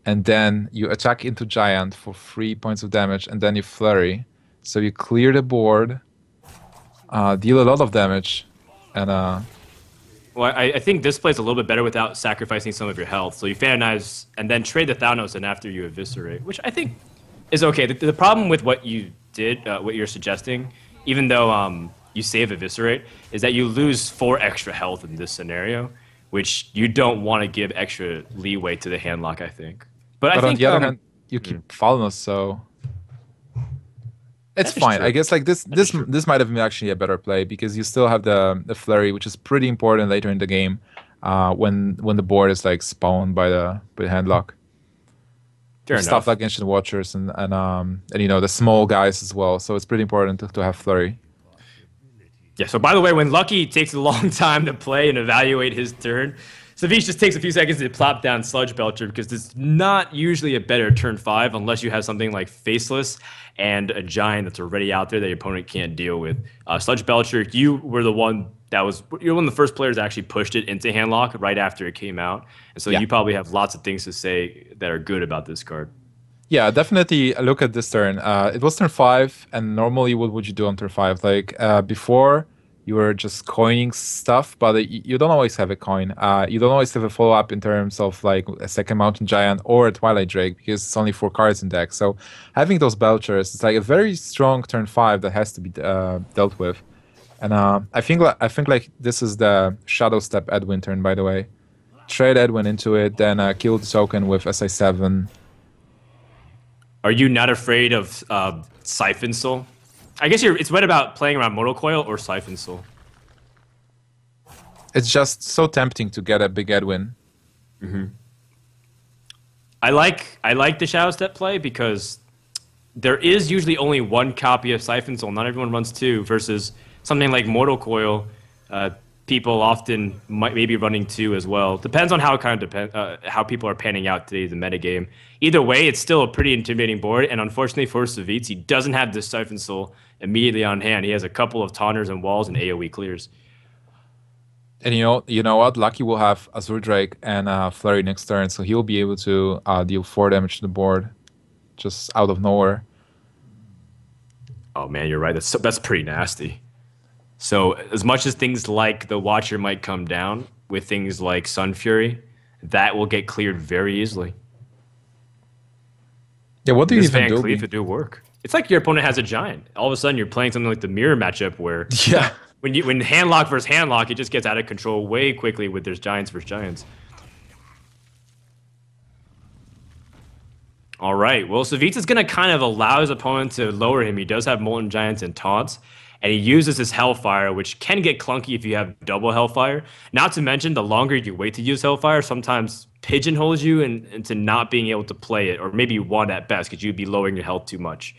and then you attack into Giant for 3 points of damage, and then you Flurry. So you clear the board, deal a lot of damage, and well, I think this plays a little bit better without sacrificing some of your health. So you Phantom Knives and then trade the Thanos and after you Eviscerate, which I think is okay. The problem with what you did, what you're suggesting, even though you save Eviscerate is that you lose 4 extra health in this scenario, which you don't want to give extra leeway to the handlock, I think. But I But on think the other hand, you keep following us, so it's that is fine. true. I guess like this That is this true. this might have been actually a better play because you still have the flurry, which is pretty important later in the game, when the board is like spawned by the handlock. Fair With stuff enough. like Ancient Watchers and you know the small guys as well. So it's pretty important to have flurry. Yeah, so by the way, when Lucky takes a long time to play and evaluate his turn, Savjz just takes a few seconds to plop down Sludge Belcher because it's not usually a better turn 5 unless you have something like Faceless and a Giant that's already out there that your opponent can't deal with. Sludge Belcher, you're one of the first players that actually pushed it into Handlock right after it came out. And so Yeah. you probably have lots of things to say that are good about this card. Yeah, definitely look at this turn. It was turn 5, and normally what would you do on turn 5? Like before, you were just coining stuff, but you don't always have a coin. You don't always have a follow-up in terms of like a second Mountain Giant or a Twilight Drake because it's only 4 cards in deck. So having those Belchers, it's like a very strong turn 5 that has to be dealt with. And I think like this is the Shadow Step Edwin turn, by the way. Trade Edwin into it, then kill the token with SI7. Are you not afraid of Siphon Soul? I guess it's what about playing around Mortal Coil or Siphon Soul? It's just so tempting to get a big Edwin. I like the Shadow Step play because there is usually only 1 copy of Siphon Soul. Not everyone runs 2 versus something like Mortal Coil. People often might maybe running 2 as well. Depends on how how people are panning out today the metagame. Either way, it's still a pretty intimidating board. And unfortunately for Savjz, he doesn't have this Siphon Soul immediately on hand. He has a couple of taunters and walls and AoE clears. And you know what? Lucky will have Azure Drake and Flurry next turn, so he'll be able to deal 4 damage to the board, just out of nowhere. Oh man, you're right. That's pretty nasty. So as much as things like the Watcher might come down, with things like Sun Fury, that will get cleared very easily. Yeah, what do you This even Van do? Cleef to do work. It's like your opponent has a Giant. All of a sudden, you're playing something like the Mirror matchup where Yeah. when handlock versus handlock, it just gets out of control way quickly with there's Giants versus Giants. All right. Well, Savjz is going to kind of allow his opponent to lower him. He does have Molten Giants and Taunts, and he uses his Hellfire, which can get clunky if you have double Hellfire. Not to mention, the longer you wait to use Hellfire, sometimes pigeonholes you into not being able to play it, or maybe you want at best because you'd be lowering your health too much.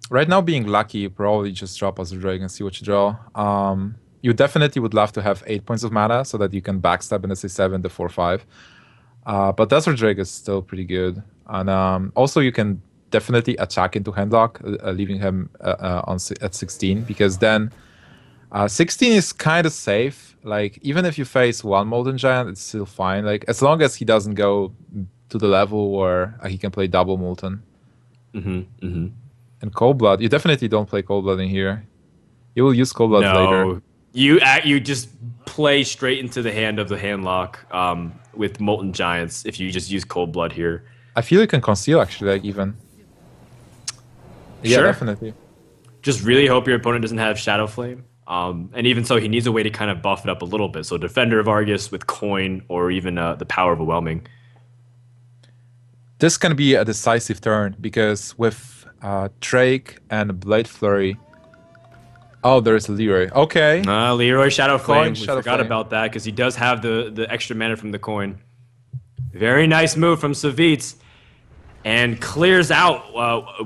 Right now, being lucky, you probably just drop Azure Drake and see what you draw. You definitely would love to have 8 points of mana so that you can backstab in SA7 the 4/5. But Azure Drake is still pretty good. And also, you can definitely attack into Handlock, leaving him at 16, because then 16 is kind of safe. Like, even if you face 1 Molten Giant, it's still fine. Like, as long as he doesn't go to the level where he can play double Molten. And Cold Blood, you definitely don't play Cold Blood in here. You will use Cold Blood later. You just play straight into the hand of the handlock with Molten Giants if you just use Cold Blood here. I feel you can conceal, actually, like, even. Yeah, Sure. definitely. Just really hope your opponent doesn't have Shadow Flame. And even so, he needs a way to kind of buff it up a little bit. So Defender of Argus with Coin or even the Power of Overwhelming. This can be a decisive turn, because with Drake and Blade Flurry... Oh, there's Leroy. Okay. Leroy Shadow Flame. We Shadow forgot Flame. about that because he does have the extra mana from the coin. Very nice move from Savjz. And clears out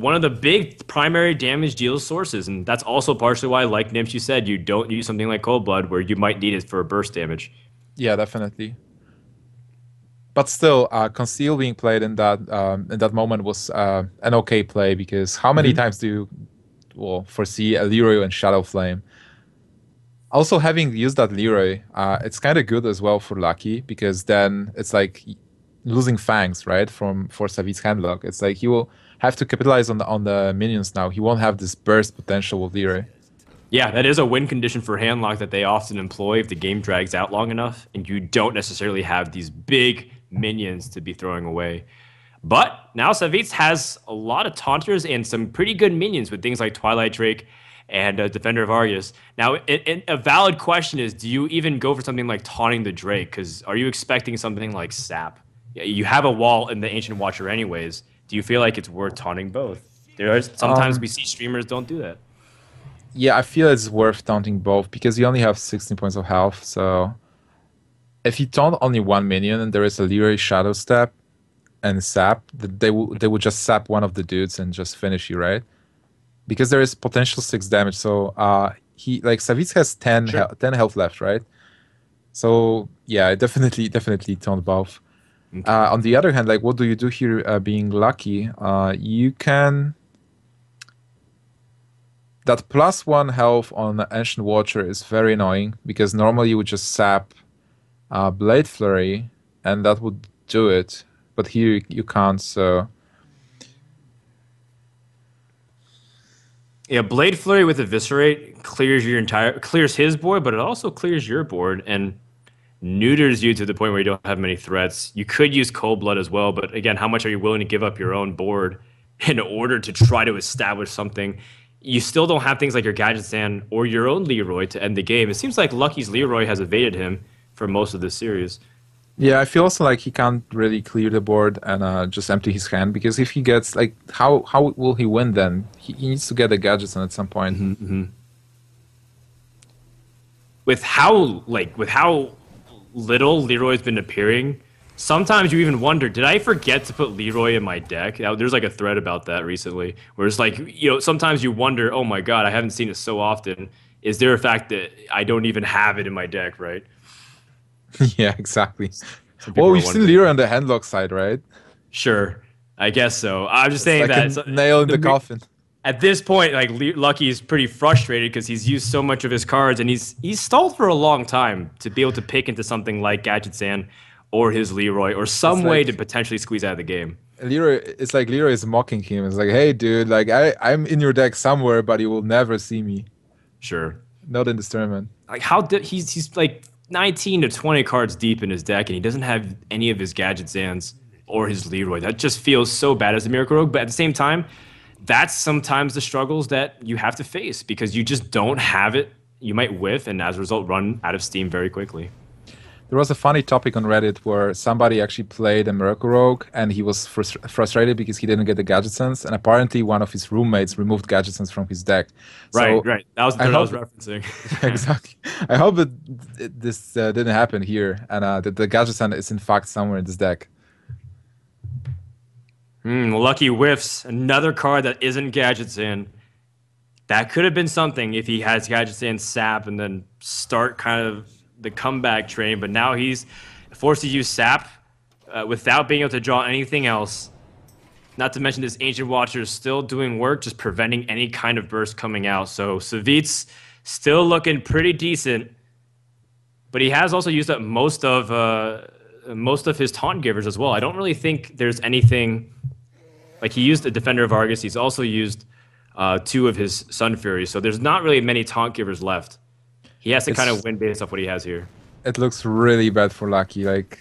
one of the big primary damage deal sources. And that's also partially why, like Nimsh, you said, you don't use something like Cold Blood where you might need it for burst damage. Yeah, definitely. But still, Conceal being played in that moment was an okay play, because how many times do you foresee a Leroy and Shadow Flame? Also, having used that Leroy, it's kind of good as well for Lucky, because then it's like losing Fangs, right, for Savjz Handlock. It's like he will have to capitalize on the minions now. He won't have this burst potential with Leroy. Yeah, that is a win condition for Handlock that they often employ if the game drags out long enough and you don't necessarily have these big minions to be throwing away. But now Savjz has a lot of taunters and some pretty good minions with things like Twilight Drake and Defender of Argus. Now, a valid question is, do you even go for something like taunting the Drake? Because are you expecting something like Sap? Yeah, you have a wall in the Ancient Watcher anyways. Do you feel like it's worth taunting both? Sometimes we see streamers don't do that. Yeah, I feel it's worth taunting both because you only have 16 points of health. So if you taunt only one minion and there is a Leroy Shadow Step and Sap, they would just sap one of the dudes and just finish you, right? Because there is potential 6 damage. So Savjz has 10, Sure. 10 health left, right? So yeah, definitely taunt both. Okay. On the other hand, like what do you do here? Being lucky, you can. That +1 health on Ancient Watcher is very annoying because normally you would just sap Blade Flurry and that would do it. But here you can't, so. Yeah, Blade Flurry with Eviscerate clears his board, but it also clears your board and neuters you to the point where you don't have many threats. You could use Cold Blood as well, but again, how much are you willing to give up your own board in order to try to establish something? You still don't have things like your Gadget Stand or your own Leroy to end the game. It seems like Lucky's Leroy has evaded him for most of the series. Yeah, I feel also like he can't really clear the board and just empty his hand because if he gets like how will he win then? He needs to get the gadgets at some point. Mm-hmm. With how little Leroy's been appearing, sometimes you even wonder, did I forget to put Leroy in my deck? Now, there's like a thread about that recently, where it's like, sometimes you wonder, oh my god, I haven't seen it so often. Is there a fact that I don't even have it in my deck, right? Yeah, exactly. Some people Well, are we've seen wondering. Leroy on the handlock side, right? Sure, I guess so. I'm just It's saying like that a nail in the coffin. at this point, like Lucky is pretty frustrated because he's used so much of his cards and he's stalled for a long time to be able to pick into something like Gadget Sand or his Leroy or some way to potentially squeeze out of the game. It's like Leroy is mocking him. It's like, hey, dude, like I'm in your deck somewhere, but you will never see me. Sure. Not in this tournament. Like he's like 19 to 20 cards deep in his deck and he doesn't have any of his Gadget Sands or his Leroy. That just feels so bad as a Miracle Rogue, but at the same time, that's sometimes the struggles that you have to face because you just don't have it. You might whiff and as a result run out of steam very quickly. There was a funny topic on Reddit where somebody actually played a Miracle Rogue and he was frustrated because he didn't get the Gadget Sense, and apparently one of his roommates removed Gadget Sense from his deck. Right, So right. That was the third I was referencing. exactly. I hope that this didn't happen here and that the Gadget Sense is in fact somewhere in this deck. Lucky whiffs another card that isn't Gadget Sand. That could have been something if he has Gadget Sand Sap and then start kind of the comeback train, but now he's forced to use Sap without being able to draw anything else. Not to mention this Ancient Watcher is still doing work, just preventing any kind of burst coming out. So Savjz still looking pretty decent, but he has also used up most of his taunt givers as well. I don't really think there's anything like he used a Defender of Argus. He's also used 2 of his Sun Furies, so there's not really many taunt givers left. He has to kind of win based off what he has here. It looks really bad for Lucky. Like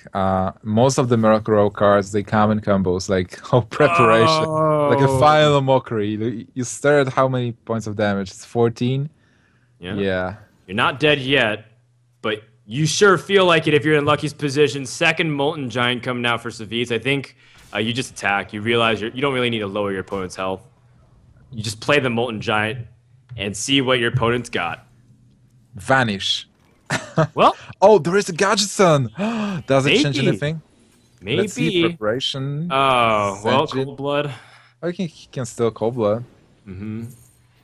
most of the Miracle Rogue cards, they come in combos. Like preparation, like a final mockery. You stare at how many points of damage? It's 14. Yeah. You're not dead yet, but you sure feel like it if you're in Lucky's position. Second Molten Giant coming out for Savjz. I think you just attack. You realize you don't really need to lower your opponent's health. You just play the Molten Giant and see what your opponent's got. Vanish. Well, oh, there is a Gadget Sun. Does it change anything? Maybe. Let's see preparation. Oh, well, Cold Blood. I think he can still Cold Blood.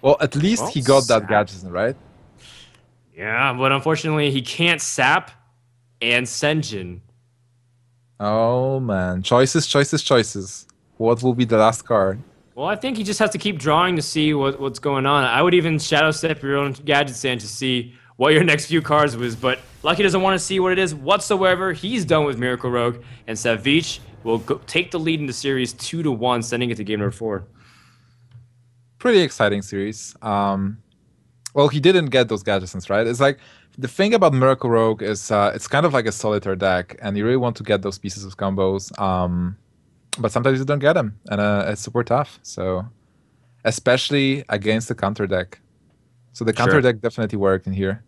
Well, at least he got that Gadget Sun, right? Yeah, but unfortunately, he can't Sap and Senjin. Oh, man. Choices. What will be the last card? Well, I think he just has to keep drawing to see what's going on. I would even Shadow Step your own Gadget Sand to see what your next few cards was, but Lucky doesn't want to see what it is whatsoever. He's done with Miracle Rogue, and Savjz will take the lead in the series 2-1, sending it to game number 4. Pretty exciting series. Well, he didn't get those Gadgets, right? It's like the thing about Miracle Rogue is it's kind of like a solitaire deck, and you really want to get those pieces of combos. But sometimes you don't get them, and it's super tough. So, especially against the counter deck. So the counter Sure. deck definitely worked in here.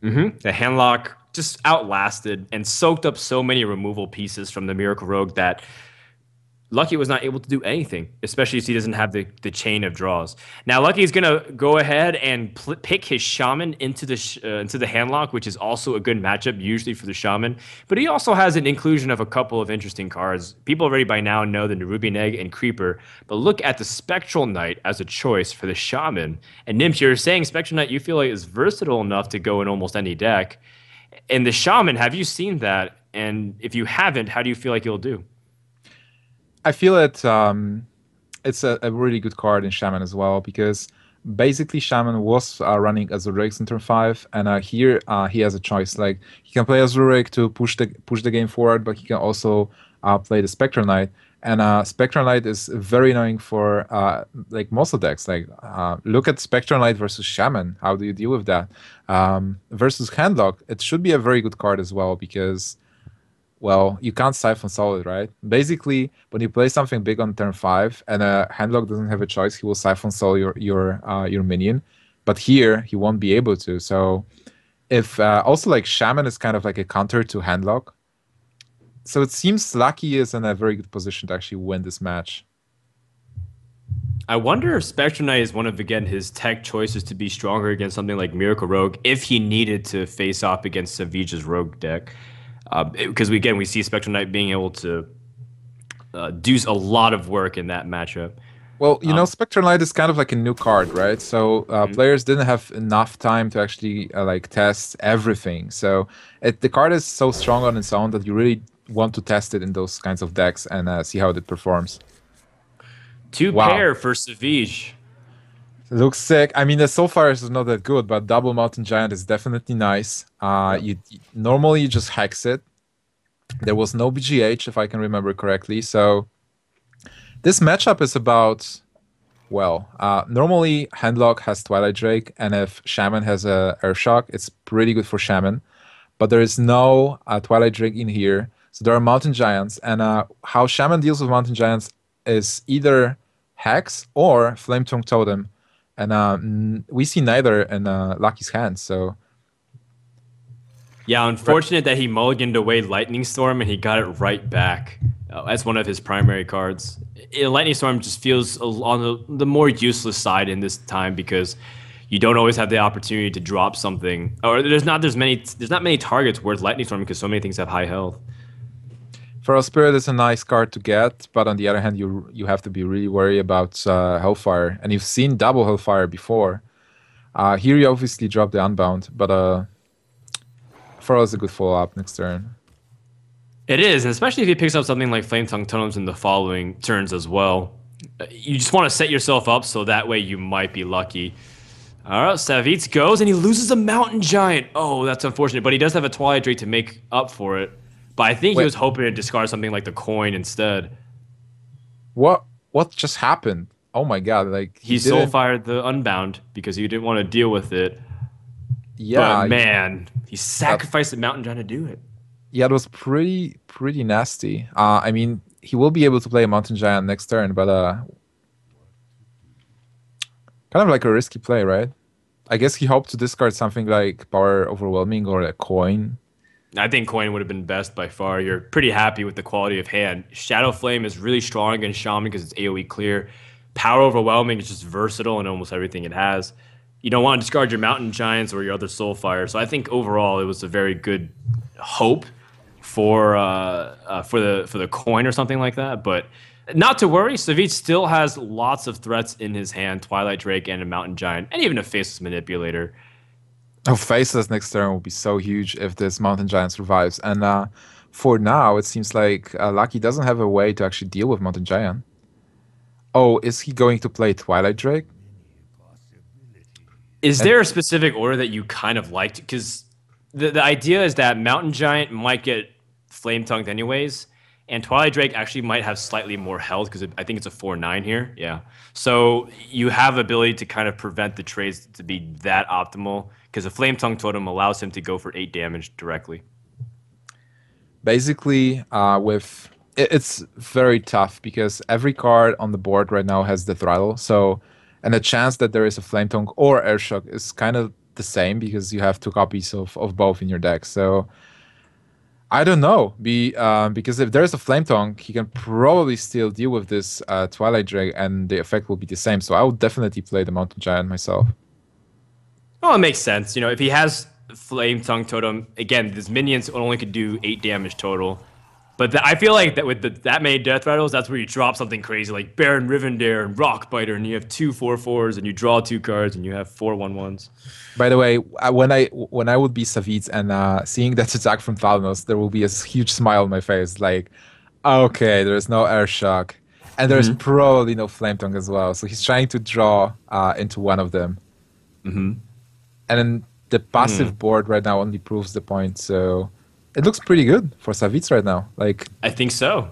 The handlock just outlasted and soaked up so many removal pieces from the Miracle Rogue that Lucky was not able to do anything, especially as he doesn't have the chain of draws. Now Lucky's gonna go ahead and pick his shaman into the handlock, which is also a good matchup usually for the shaman. But he also has an inclusion of a couple of interesting cards. People already by now know the Nerubian Egg and Creeper, but look at the Spectral Knight as a choice for the shaman. And Nimch, you're saying Spectral Knight you feel like is versatile enough to go in almost any deck. And the shaman, have you seen that? And if you haven't, how do you feel like you'll do? I feel it's a really good card in Shaman as well because basically Shaman was running Azuric in turn 5, and here he has a choice. Like he can play Azuric to push the game forward, but he can also play the Spectral Knight. And Spectral Knight is very annoying for like most of decks. Like look at Spectral Knight versus Shaman. How do you deal with that? Versus Handlock, it should be a very good card as well because well, you can't siphon solid, right? Basically, when you play something big on turn 5 and a handlock doesn't have a choice, he will siphon sol your minion. But here he won't be able to. So if also like Shaman is kind of like a counter to handlock. So it seems Lucky is in a very good position to actually win this match. I wonder if Spectrum Knight is one of again his tech choices to be stronger against something like Miracle Rogue if he needed to face off against Savjz's Rogue deck. Because we see Spectrum Knight being able to do a lot of work in that matchup. Well, you know, Spectral Knight is kind of like a new card, right? So Mhm. players didn't have enough time to actually like test everything. So the card is so strong on its own that you really want to test it in those kinds of decks and see how it performs. Two Wow, pair for Savjz. looks sick. I mean, the Soulfire is not that good, but double Mountain Giant is definitely nice. Yep. Normally you just hex it. There was no BGH, if I can remember correctly. So this matchup is about, well, normally Handlock has Twilight Drake, and if Shaman has a Airshock, it's pretty good for Shaman. But there is no Twilight Drake in here. So there are Mountain Giants, and how Shaman deals with Mountain Giants is either Hex or Flame Tongue Totem. And we see neither in Lucky's hands, so... Yeah, unfortunate that he mulliganed away Lightning Storm and he got it right back as one of his primary cards. Lightning Storm just feels on the more useless side in this time because you don't always have the opportunity to drop something, or there's not many targets worth Lightning Storm because so many things have high health. For a Spirit, it's a nice card to get, but on the other hand, you have to be really worried about Hellfire. And you've seen double Hellfire before. Here you obviously drop the Unbound, but for us a good follow-up next turn. It is, and especially if he picks up something like Flame Tongue Totems in the following turns as well. You just want to set yourself up so that way you might be lucky. All right, Savjz goes and he loses a Mountain Giant. Oh, that's unfortunate, but he does have a Twilight Drake to make up for it. But I think he Wait, was hoping to discard something like the coin instead. what just happened? Oh my god, like he He soul didn't... fired the Unbound because he didn't want to deal with it. But Yeah, man, he that sacrificed the Mountain Giant to do it. yeah, it was pretty nasty. I mean, he will be able to play a Mountain Giant next turn, but kind of like a risky play, right? I guess he hoped to discard something like Power Overwhelming or a coin. I think Coin would have been best by far. You're pretty happy with the quality of hand. Shadow Flame is really strong against Shaman because it's AoE clear. Power Overwhelming is just versatile in almost everything it has. You don't want to discard your Mountain Giants or your other Soulfire. So I think overall it was a very good hope for the coin or something like that. But not to worry, Savjz still has lots of threats in his hand: Twilight Drake and a Mountain Giant, and even a Faceless Manipulator. Oh, Faceless next turn will be so huge if this Mountain Giant survives. And for now, it seems like Lucky doesn't have a way to actually deal with Mountain Giant. Oh, is he going to play Twilight Drake? Is And there a specific order that you kind of liked? Because the idea is that Mountain Giant might get flame tongued anyways, and Twilight Drake actually might have slightly more health because I think it's a 4/9 here. Yeah. So you have ability to kind of prevent the trades to be that optimal because a Flame Tongue Totem allows him to go for 8 damage directly. basically, it's very tough because every card on the board right now has the throttle. So And the chance that there is a Flame Tongue or Air Shock is kind of the same because you have two copies of both in your deck. So I don't know. Because if there's a Flame Tongue, he can probably still deal with this Twilight Drake, and the effect will be the same. So I would definitely play the Mountain Giant myself. Well, it makes sense. You know, if he has Flame Tongue Totem, again, his minions only could do 8 damage total. But I feel like that with that many death rattles, that's where you drop something crazy like Baron Rivendare and Rockbiter, and you have 2 4/4s, and you draw 2 cards, and you have 4 1/1s. By the way, when I would be Savjz and seeing that attack from Thalnos, there will be a huge smile on my face. Like, okay, there's no Air Shock, and there's probably no Flame Tongue as well. So he's trying to draw into one of them. And then the passive board right now only proves the point. So it looks pretty good for Savjz right now. Like, I think so.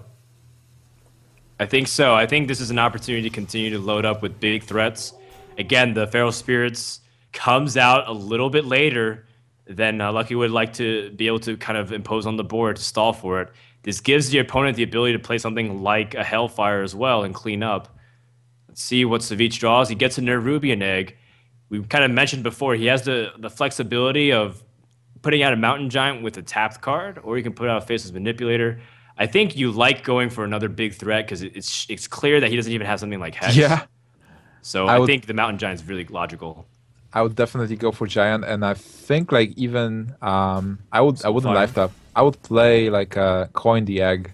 I think this is an opportunity to continue to load up with big threats. Again, the Feral Spirits comes out a little bit later than Lucky would like to be able to kind of impose on the board to stall for it. This gives the opponent the ability to play something like a Hellfire as well and clean up. Let's see what Savjz draws. He gets a Nerubian Egg. We kind of mentioned before, he has the flexibility of putting out a Mountain Giant with a tapped card, or you can put out a Faceless Manipulator. I think you like going for another big threat because it's clear that he doesn't even have something like Hex. yeah, So I think the Mountain Giant is really logical. I would definitely go for Giant, and I think like even I wouldn't life tap. I would play like Coin the Egg.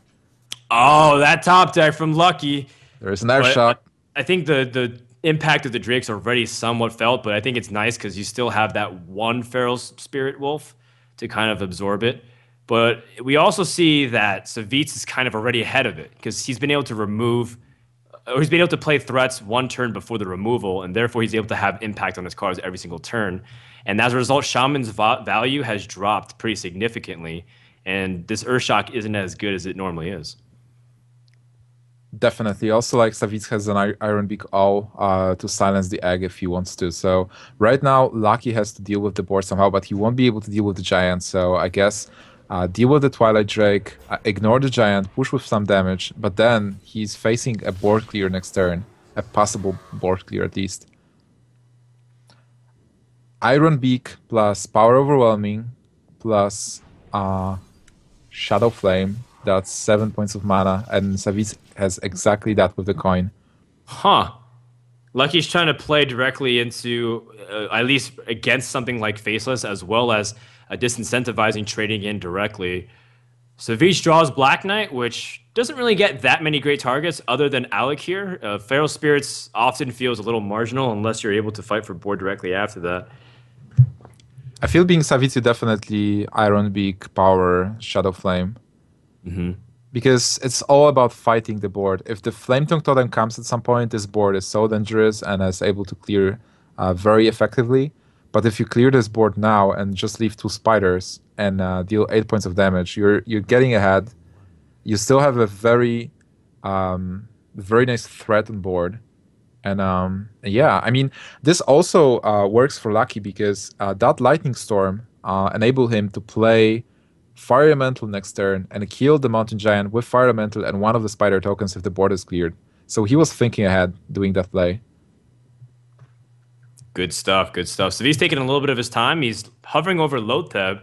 Oh, that top deck from Lucky. There's an Air Shock. I think the impact of the Drake's already somewhat felt, but I think it's nice because you still have that one Feral Spirit Wolf to kind of absorb it. But we also see that Savjz is kind of already ahead of it because he's been able to remove, or he's been able to play threats one turn before the removal, and therefore he's able to have impact on his cards every single turn. And as a result, Shaman's value has dropped pretty significantly, and this Urshock isn't as good as it normally is. Definitely. Also, like Savjz has an Iron Beak Owl to silence the egg if he wants to. So right now, Lucky has to deal with the board somehow, but he won't be able to deal with the Giant. So I guess deal with the Twilight Drake, ignore the Giant, push with some damage, but then he's facing a board clear next turn, a possible board clear at least. Iron Beak plus Power Overwhelming plus Shadow Flame. That's 7 points of mana, and Savjz has exactly that with the coin. Huh. Lucky's trying to play directly into, at least against something like Faceless, as well as disincentivizing trading in directly. Savjz draws Black Knight, which doesn't really get that many great targets other than Alec here. Feral Spirits often feels a little marginal unless you're able to fight for board directly after that. I feel being Savjz definitely Iron Beak, Power, Shadow Flame. Because it's all about fighting the board. If the Flame Tongue Totem comes at some point, this board is so dangerous and is able to clear very effectively. But if you clear this board now and just leave 2 spiders and deal 8 points of damage, you're getting ahead. You still have a very nice threat on board. And yeah, I mean, this also works for Lucky because that Lightning Storm enabled him to play Fire Elemental next turn and kill the Mountain Giant with Fire Elemental and one of the Spider tokens if the board is cleared. So he was thinking ahead doing that play. Good stuff, good stuff. So he's taking a little bit of his time. He's hovering over Lotheb.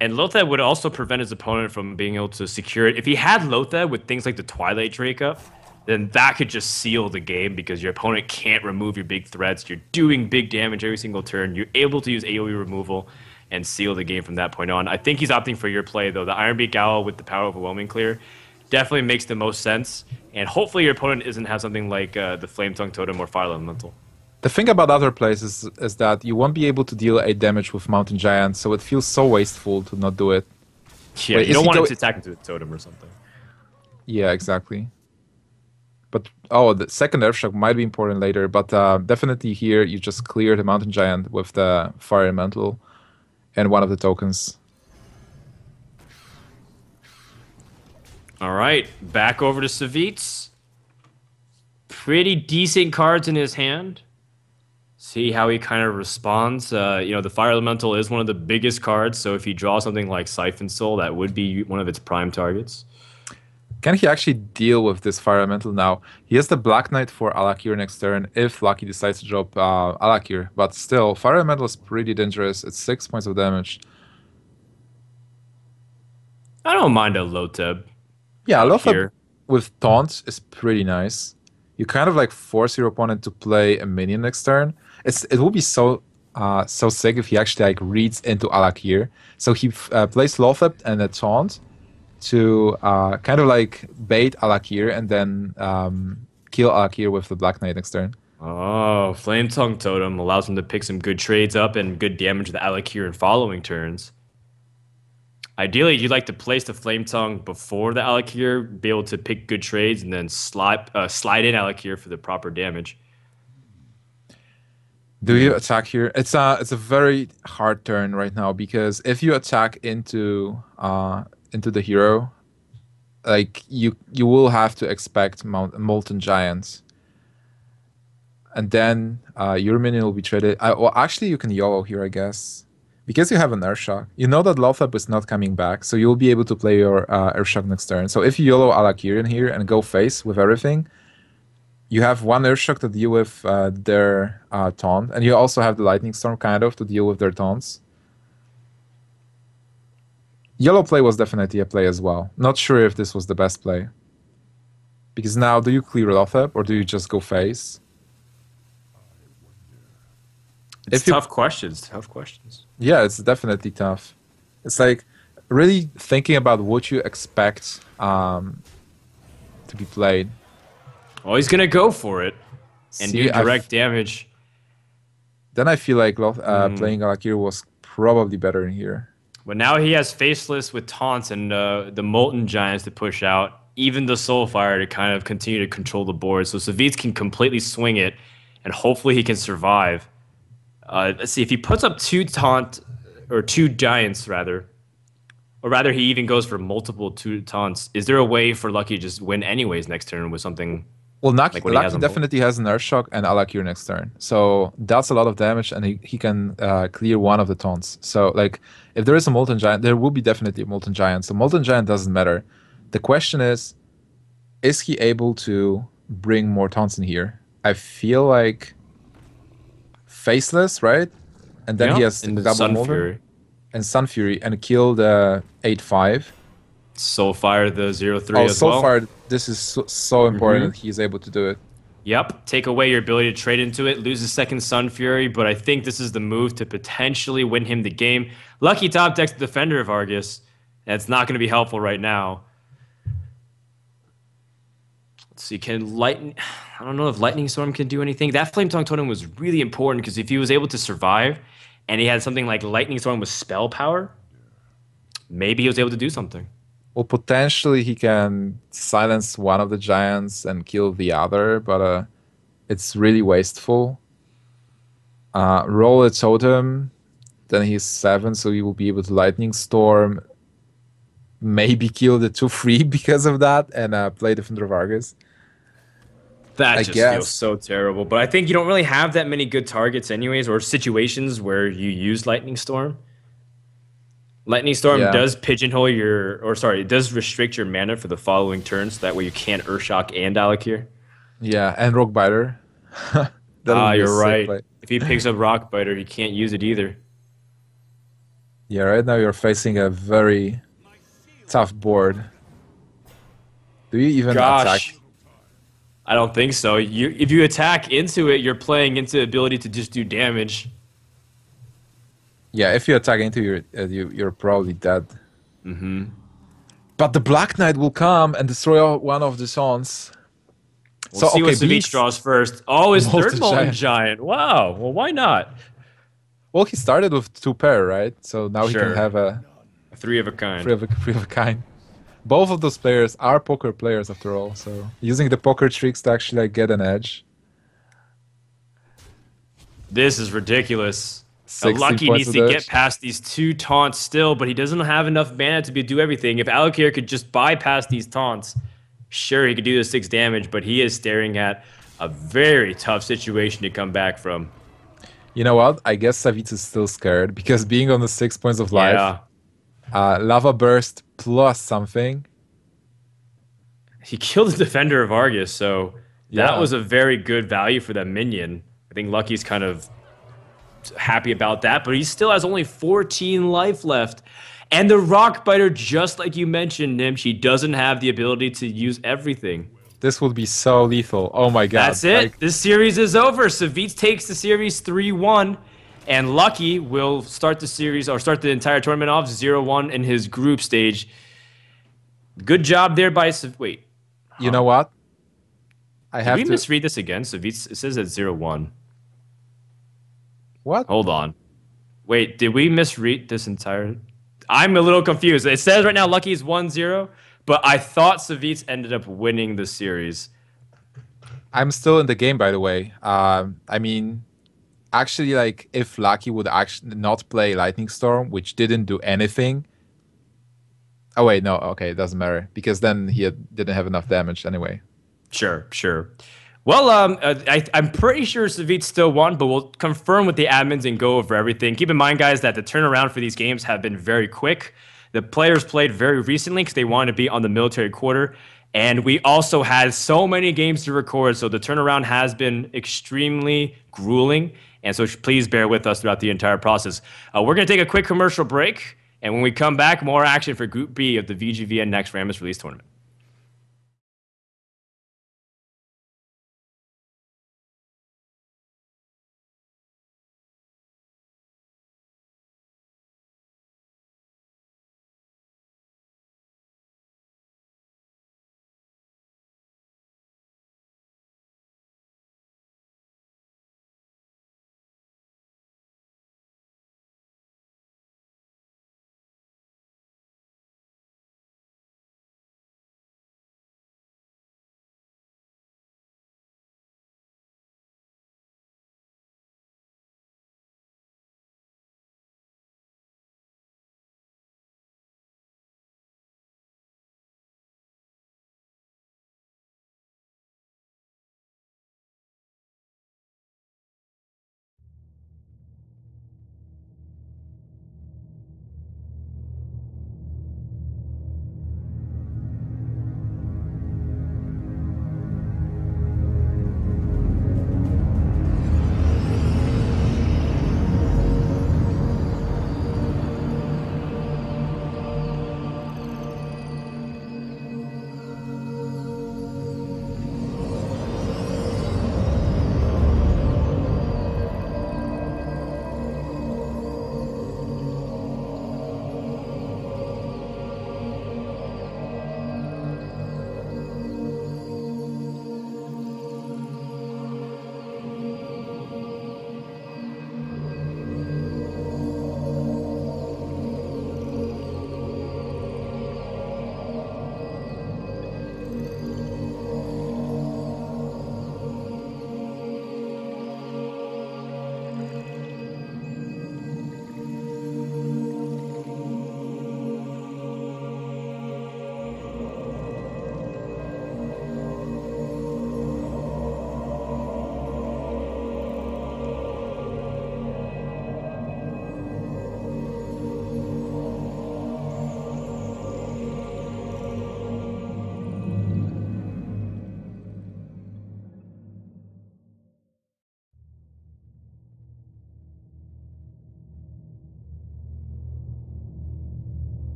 And Lotheb would also prevent his opponent from being able to secure it. If he had Lotheb with things like the Twilight Drake up, then that could just seal the game because your opponent can't remove your big threats. You're doing big damage every single turn. You're able to use AoE removal and seal the game from that point on. I think he's opting for your play, though. The Iron Beak Owl with the Power Overwhelming clear definitely makes the most sense. And hopefully your opponent doesn't have something like the Flame Tongue Totem or Fire Elemental. The thing about other plays is that you won't be able to deal 8 damage with Mountain Giant, so it feels so wasteful to not do it. Yeah, you don't want him to attack into a totem or something. Yeah, exactly. But, oh, the second Earthshock might be important later, but definitely here you just clear the Mountain Giant with the Fire Elemental and one of the tokens. All right, back over to Savjz. Pretty decent cards in his hand. See how he kind of responds. The Fire Elemental is one of the biggest cards, so if you draw something like Siphon Soul, that would be one of its prime targets. Can he actually deal with this Fire Elemental now? He has the Black Knight for Alakir next turn if Lucky decides to drop Alakir. But still, Fire Elemental is pretty dangerous. It's 6 points of damage. I don't mind a Loteb Yeah, out Lothab here. with Taunt is pretty nice. You kind of like force your opponent to play a minion next turn. It will be so sick if he actually like reads into Alakir. So he plays Lothab and a Taunt to kind of like bait Alakir and then kill Alakir with the Black Knight next turn. Oh, Flame Tongue Totem allows him to pick some good trades up and good damage to the Alakir in following turns. Ideally, you'd like to place the Flame Tongue before the Alakir, be able to pick good trades, and then slide in Alakir for the proper damage. Do you attack here? It's a very hard turn right now because if you attack into the hero, like you will have to expect Molten Giants. And then your minion will be traded. Well, actually, you can YOLO here, I guess. Because you have an Earthshock. You know that Lothab is not coming back, so you'll be able to play your Earthshock next turn. So if you YOLO Alakir in here and go face with everything, you have one Earthshock to deal with their taunt, and you also have the Lightning Storm kind of to deal with their taunts. Yellow play was definitely a play as well. Not sure if this was the best play. Because now, do you clear Lothab, or do you just go face? It's tough questions. Tough questions. Yeah, it's definitely tough. It's like really thinking about what you expect to be played. Well, he's gonna go for it and do direct damage. Then I feel like playing Alakir was probably better in here. But now he has Faceless with taunts and the Molten Giants to push out, even the Soulfire to kind of continue to control the board. So Savjz can completely swing it, and hopefully he can survive. Let's see, if he puts up two giants, rather, or rather he even goes for multiple two taunts, is there a way for Lucky to just win anyways next turn with something? Well, Lucky definitely has an Earthshock and Alakir next turn. So that's a lot of damage, and he can clear one of the taunts. So, like, if there is a Molten Giant, there will be definitely a Molten Giant. So Molten Giant doesn't matter. The question is he able to bring more taunts in here? I feel like Faceless, right? And then he has double Sun Molten Fury and Sun Fury and kill the 8/5. Soulfire the 0/3 as well. Soulfire, this is so important that he's able to do it. Yep, take away your ability to trade into it, lose a second Sun Fury, but I think this is the move to potentially win him the game. Lucky top deck's the Defender of Argus. That's not going to be helpful right now. Let's see, I don't know if Lightning Storm can do anything. That Flame Tongue Totem was really important because if he was able to survive and he had something like Lightning Storm with spell power, maybe he was able to do something. Well, potentially he can silence one of the giants and kill the other, but it's really wasteful. Roll a totem, then he's 7, so he will be able to Lightning Storm, maybe kill the 2/3 because of that, and play Defender of Argus. That just feels so terrible. But I think you don't really have that many good targets anyways, or situations where you use Lightning Storm. Lightning Storm does pigeonhole it does restrict your mana for the following turns, so that way you can't Earthshock and Alakir. Yeah, and Rock Biter. You're right. If he picks up Rock Biter, he can't use it either. Yeah, right now you're facing a very tough board. Do you even attack? I don't think so. If you attack into it, you're playing into the ability to just do damage. Yeah, if you attack into you're probably dead. But the Black Knight will come and destroy one of the Sons. We'll see what Savjz draws first. Oh, his third Molten Giant. Wow. Well, why not? Well, he started with 2 pair, right? So now he can have a 3 of a kind. 3 of a kind. Both of those players are poker players after all, so using the poker tricks to actually get an edge. This is ridiculous. Lucky needs to get past these 2 taunts still, but he doesn't have enough mana to do everything. If Alakir could just bypass these taunts, sure, he could do the 6 damage, but he is staring at a very tough situation to come back from. You know what? I guess Savjz is still scared because being on the 6 points of life, Lava Burst plus something. He killed the defender of Argus, so that Yeah. was a very good value for that minion. I think Lucky's kind of happy about that, but he still has only 14 life left. And the Rock Biter, just like you mentioned, Nim, she doesn't have the ability to use everything. This would be so lethal. Oh my god. That's it. Like This series is over. Savjz takes the series 3-1, and Lucky will start the series or start the entire tournament off 0-1 in his group stage. Good job there by Wait, you know what? I did have we to misread this again? Savjz, it says at 0-1. what? Hold on. Wait, did we misread this entire? I'm a little confused. It says right now Lucky is 1-0, but I thought Savjz ended up winning the series. I'm still in the game, by the way. I mean, actually, like if Lucky would actually not play Lightning Storm, which didn't do anything. Oh wait, no, okay, it doesn't matter because then didn't have enough damage anyway. Sure, sure. Well, I'm pretty sure Savjz still won, but we'll confirm with the admins and go over everything. Keep in mind, guys, that the turnaround for these games have been very quick. The players played very recently because they wanted to be on the military quarter. And we also had so many games to record, so the turnaround has been extremely grueling. And so please bear with us throughout the entire process. We're going to take a quick commercial break. And when we come back, more action for Group B of the VGVN Naxxramas release tournament.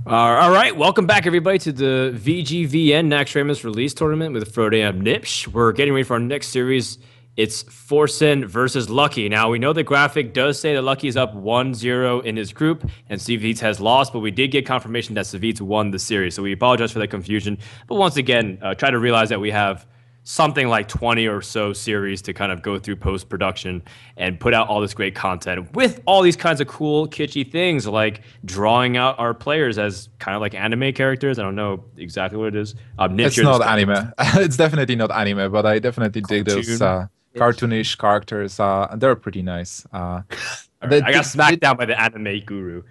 All right, welcome back, everybody, to the VGVN Naxxramas release tournament with Frode and Nipsh. We're getting ready for our next series. It's Forsen versus Lucky. Now, we know the graphic does say that Lucky is up 1-0 in his group, and Savjz has lost, but we did get confirmation that Savjz won the series, so we apologize for that confusion. But once again, try to realize that we have something like 20 or so series to kind of go through post-production and put out all this great content with all these kinds of cool kitschy things like drawing out our players as kind of like anime characters. I don't know exactly what it is. It's not anime. It's definitely not anime, but I definitely dig those cartoonish characters. They're pretty nice. I got smacked down by the anime guru.